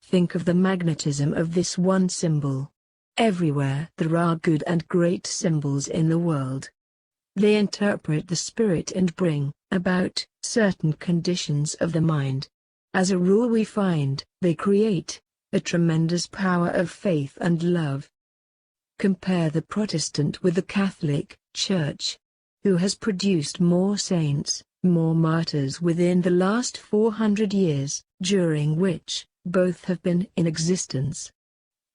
Think of the magnetism of this one symbol. Everywhere there are good and great symbols in the world. They interpret the spirit and bring about certain conditions of the mind. As a rule we find they create a tremendous power of faith and love. Compare the Protestant with the Catholic Church. Who has produced more saints, more martyrs within the last 400 years, during which both have been in existence?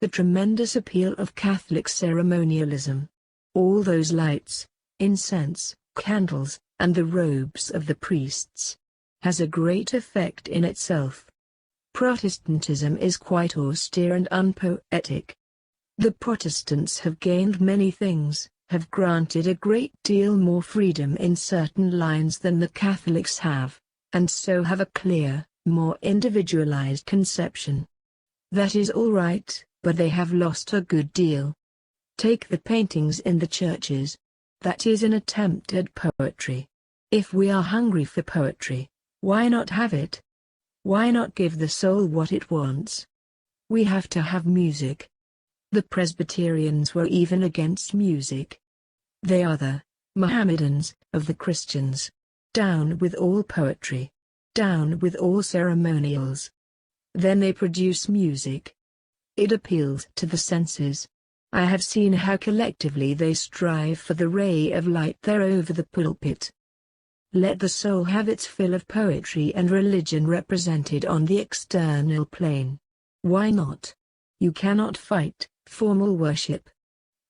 The tremendous appeal of Catholic ceremonialism. All those lights, incense, candles, and the robes of the priests, has a great effect in itself. Protestantism is quite austere and unpoetic. The Protestants have gained many things, have granted a great deal more freedom in certain lines than the Catholics have, and so have a clear, more individualized conception. That is all right, but they have lost a good deal. Take the paintings in the churches. That is an attempt at poetry. If we are hungry for poetry, why not have it? Why not give the soul what it wants? We have to have music. The Presbyterians were even against music. They are the Mohammedans of the Christians. Down with all poetry. Down with all ceremonials. Then they produce music. It appeals to the senses. I have seen how collectively they strive for the ray of light there over the pulpit. Let the soul have its fill of poetry and religion represented on the external plane. Why not? You cannot fight formal worship.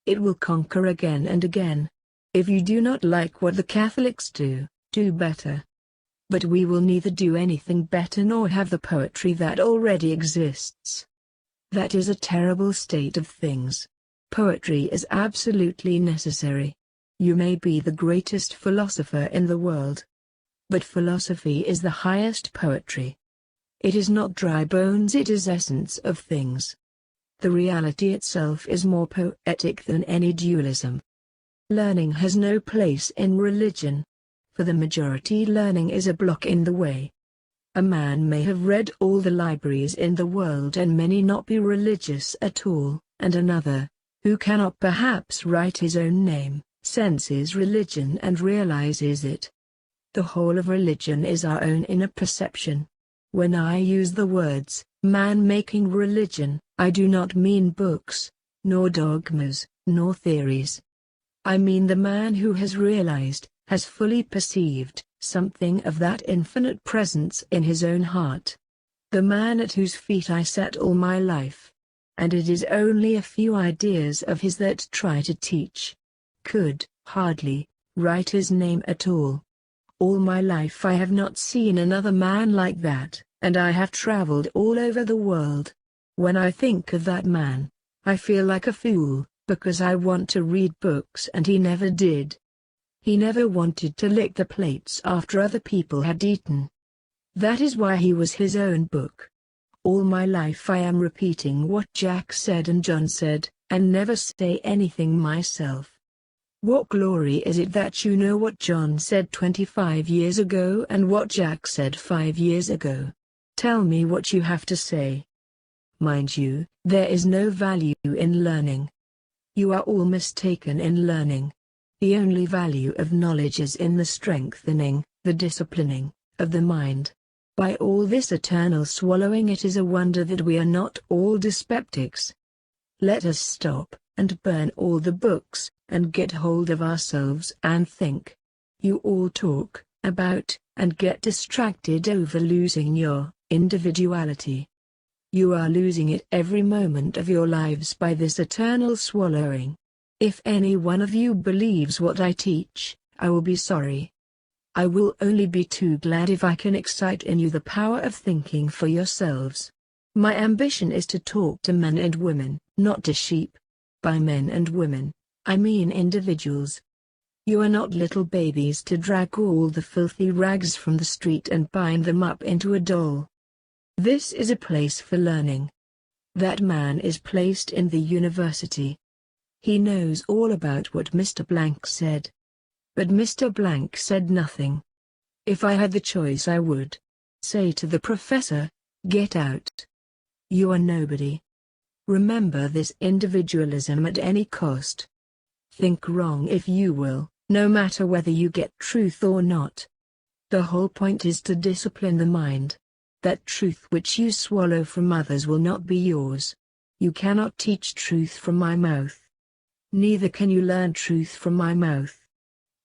It will conquer again and again. If you do not like what the Catholics do, do better. But we will neither do anything better nor have the poetry that already exists. That is a terrible state of things. Poetry is absolutely necessary. You may be the greatest philosopher in the world. But philosophy is the highest poetry. It is not dry bones, it is essence of things. The reality itself is more poetic than any dualism. Learning has no place in religion. For the majority, learning is a block in the way. A man may have read all the libraries in the world and many not be religious at all, and another, who cannot perhaps write his own name, senses religion and realizes it. The whole of religion is our own inner perception. When I use the words, man making religion, I do not mean books, nor dogmas, nor theories. I mean the man who has realized, has fully perceived, something of that infinite presence in his own heart. The man at whose feet I sat all my life. And it is only a few ideas of his that try to teach. Could, hardly, write his name at all. All my life I have not seen another man like that, and I have traveled all over the world. When I think of that man, I feel like a fool, because I want to read books and he never did. He never wanted to lick the plates after other people had eaten. That is why he was his own book. All my life I am repeating what Jack said and John said, and never say anything myself. What glory is it that you know what John said 25 years ago and what Jack said 5 years ago? Tell me what you have to say. Mind you, there is no value in learning. You are all mistaken in learning. The only value of knowledge is in the strengthening, the disciplining, of the mind. By all this eternal swallowing, it is a wonder that we are not all dyspeptics. Let us stop, and burn all the books, and get hold of ourselves and think. You all talk about, and get distracted over losing your individuality. You are losing it every moment of your lives by this eternal swallowing. If any one of you believes what I teach, I will be sorry. I will only be too glad if I can excite in you the power of thinking for yourselves. My ambition is to talk to men and women, not to sheep. By men and women, I mean individuals. You are not little babies to drag all the filthy rags from the street and bind them up into a doll. This is a place for learning. That man is placed in the university. He knows all about what Mr. Blank said. But Mr. Blank said nothing. If I had the choice I would say to the professor, get out. You are nobody. Remember this individualism at any cost. Think wrong if you will, no matter whether you get truth or not. The whole point is to discipline the mind. That truth which you swallow from others will not be yours. You cannot teach truth from my mouth. Neither can you learn truth from my mouth.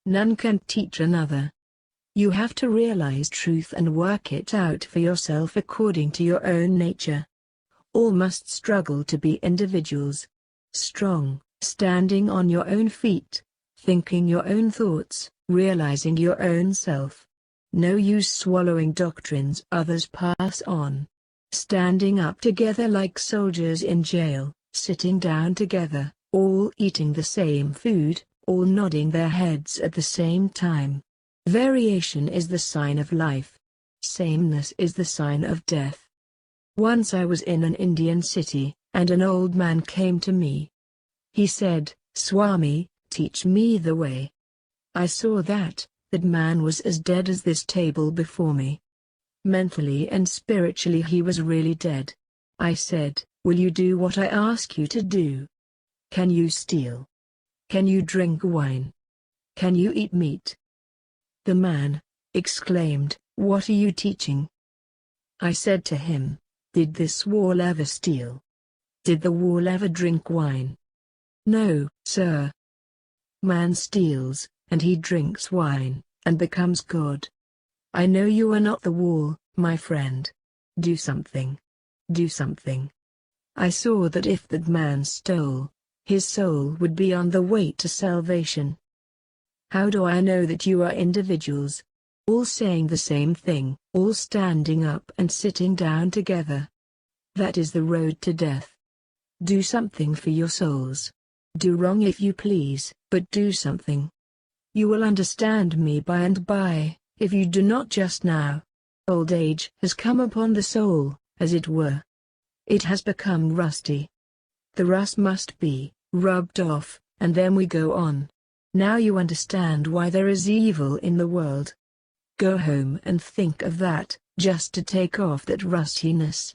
None can teach another. You have to realize truth and work it out for yourself according to your own nature. All must struggle to be individuals. Strong, standing on your own feet, thinking your own thoughts, realizing your own self. No use swallowing doctrines others pass on. Standing up together like soldiers in jail, sitting down together, all eating the same food, all nodding their heads at the same time. Variation is the sign of life. Sameness is the sign of death. Once I was in an Indian city, and an old man came to me. He said, "Swami, teach me the way." I saw that man was as dead as this table before me. Mentally and spiritually he was really dead. I said, "Will you do what I ask you to do? Can you steal? Can you drink wine? Can you eat meat?" The man exclaimed, "What are you teaching?" I said to him, "Did this wall ever steal? Did the wall ever drink wine?" "No, sir." Man steals, and he drinks wine, and becomes God. I know you are not the wall, my friend. Do something. Do something. I saw that if that man stole, his soul would be on the way to salvation. How do I know that you are individuals? All saying the same thing, all standing up and sitting down together. That is the road to death. Do something for your souls. Do wrong if you please, but do something. You will understand me by and by, if you do not just now. Old age has come upon the soul, as it were. It has become rusty. The rust must be rubbed off, and then we go on. Now you understand why there is evil in the world. Go home and think of that, just to take off that rustiness.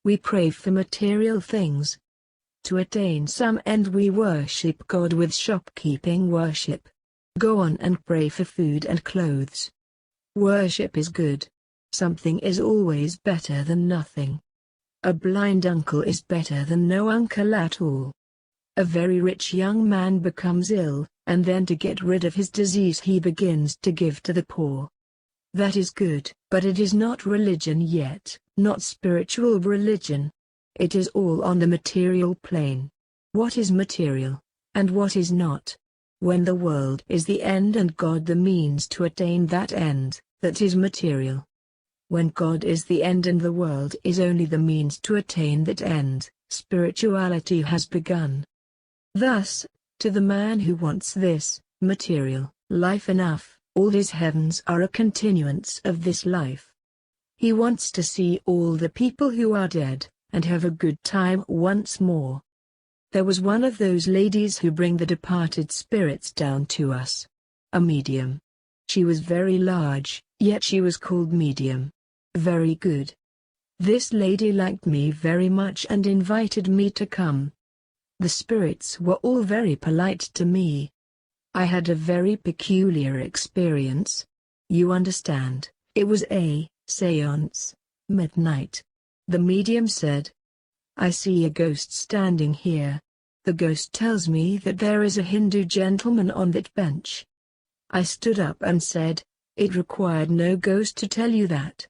We pray for material things. To attain some end we worship God with shopkeeping worship. Go on and pray for food and clothes. Worship is good. Something is always better than nothing. A blind uncle is better than no uncle at all. A very rich young man becomes ill, and then to get rid of his disease he begins to give to the poor. That is good, but it is not religion yet, not spiritual religion. It is all on the material plane. What is material, and what is not? When the world is the end and God the means to attain that end, that is material. When God is the end and the world is only the means to attain that end, spirituality has begun. Thus, to the man who wants this material life enough, all his heavens are a continuance of this life. He wants to see all the people who are dead, and have a good time once more. There was one of those ladies who bring the departed spirits down to us. A medium. She was very large, yet she was called medium. Very good. This lady liked me very much and invited me to come. The spirits were all very polite to me. I had a very peculiar experience. You understand, it was a séance, midnight. The medium said, "I see a ghost standing here. The ghost tells me that there is a Hindu gentleman on that bench." I stood up and said, "It required no ghost to tell you that."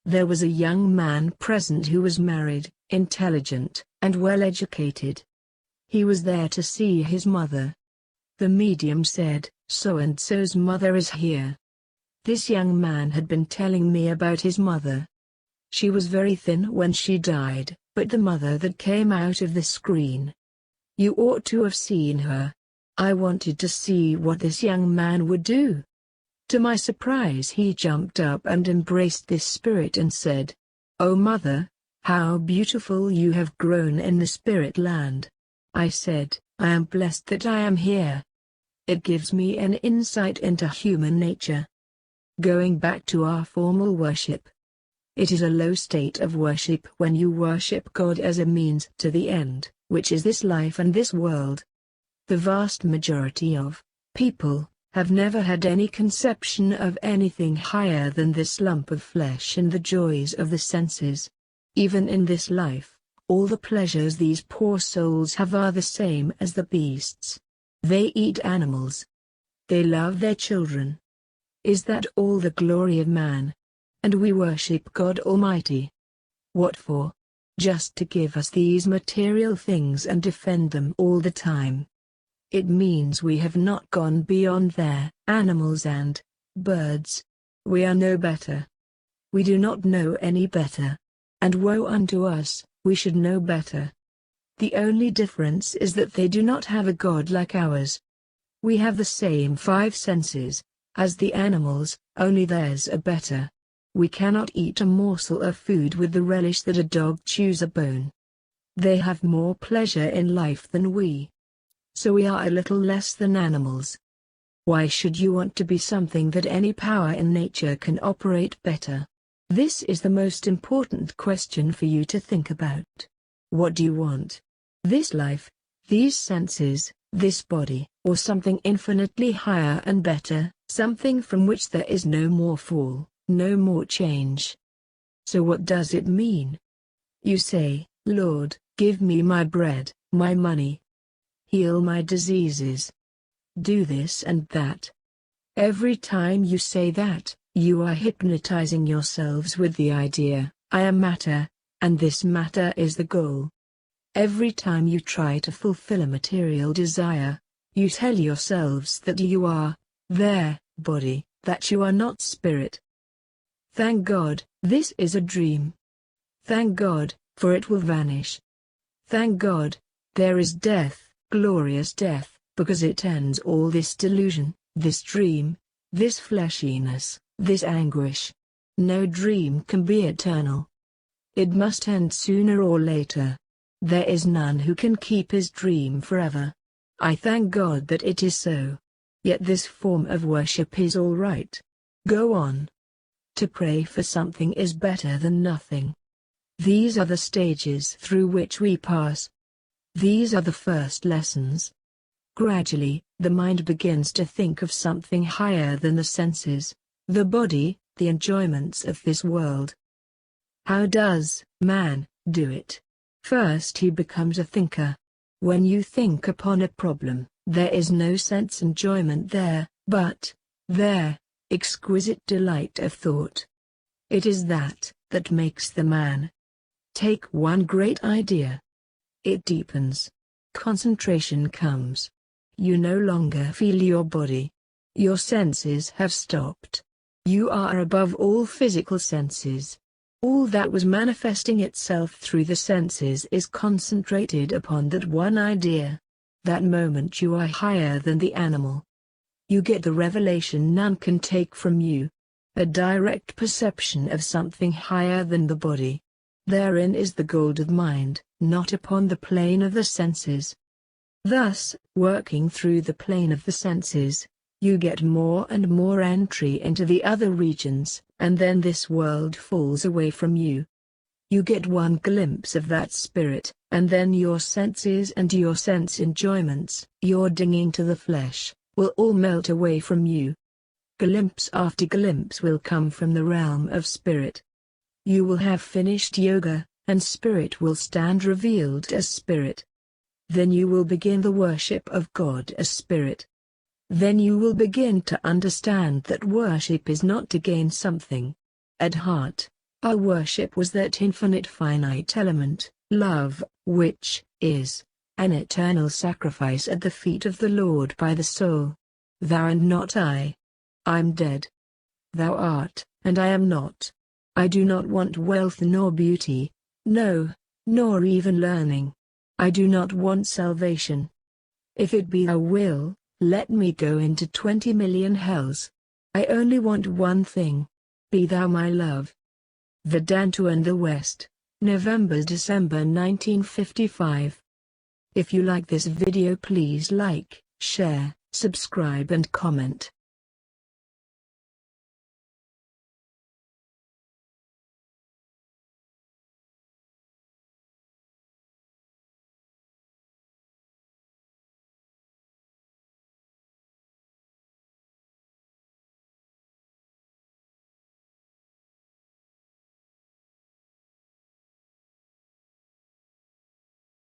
There was a young man present who was married, intelligent, and well educated. He was there to see his mother. The medium said, "So-and-so's mother is here." This young man had been telling me about his mother. She was very thin when she died, but the mother that came out of the screen. You ought to have seen her. I wanted to see what this young man would do. To my surprise he jumped up and embraced this spirit and said, "Oh mother, how beautiful you have grown in the spirit land." I said, "I am blessed that I am here. It gives me an insight into human nature." Going back to our formal worship. It is a low state of worship when you worship God as a means to the end, which is this life and this world. The vast majority of people have never had any conception of anything higher than this lump of flesh and the joys of the senses. Even in this life, all the pleasures these poor souls have are the same as the beasts. They eat animals. They love their children. Is that all the glory of man? And we worship God Almighty. What for? Just to give us these material things and defend them all the time. It means we have not gone beyond their animals and birds. We are no better. We do not know any better. And woe unto us, we should know better. The only difference is that they do not have a God like ours. We have the same 5 senses as the animals, only theirs are better. We cannot eat a morsel of food with the relish that a dog chews a bone. They have more pleasure in life than we. So we are a little less than animals. Why should you want to be something that any power in nature can operate better? This is the most important question for you to think about. What do you want? This life, these senses, this body, or something infinitely higher and better, something from which there is no more fall, no more change? So what does it mean? You say, Lord, give me my bread, my money. Heal my diseases. Do this and that. Every time you say that, you are hypnotizing yourselves with the idea, I am matter, and this matter is the goal. Every time you try to fulfill a material desire, you tell yourselves that you are there, body, that you are not spirit. Thank God, this is a dream. Thank God, for it will vanish. Thank God, there is death, glorious death, because it ends all this delusion, this dream, this fleshiness, this anguish. No dream can be eternal. It must end sooner or later. There is none who can keep his dream forever. I thank God that it is so. Yet this form of worship is all right. Go on. To pray for something is better than nothing. These are the stages through which we pass. These are the first lessons. Gradually, the mind begins to think of something higher than the senses, the body, the enjoyments of this world. How does man do it? First he becomes a thinker. When you think upon a problem, there is no sense enjoyment there, but there, exquisite delight of thought. It is that makes the man. Take one great idea. It deepens. Concentration comes. You no longer feel your body. Your senses have stopped. You are above all physical senses. All that was manifesting itself through the senses is concentrated upon that one idea. That moment you are higher than the animal. You get the revelation none can take from you. A direct perception of something higher than the body. Therein is the gold of mind, not upon the plane of the senses. Thus, working through the plane of the senses, you get more and more entry into the other regions, and then this world falls away from you. You get one glimpse of that spirit, and then your senses and your sense enjoyments, your dinging to the flesh, will all melt away from you. Glimpse after glimpse will come from the realm of spirit. You will have finished yoga, and spirit will stand revealed as spirit. Then you will begin the worship of God as spirit. Then you will begin to understand that worship is not to gain something. At heart, our worship was that infinite finite element, love, which is an eternal sacrifice at the feet of the Lord by the soul. Thou and not I. I'm dead. Thou art, and I am not. I do not want wealth nor beauty, no, nor even learning. I do not want salvation. If it be thy will, let me go into 20 million hells. I only want one thing. Be thou my love. Vedanta and the West, November-December 1955. If you like this video, please like, share, subscribe and comment.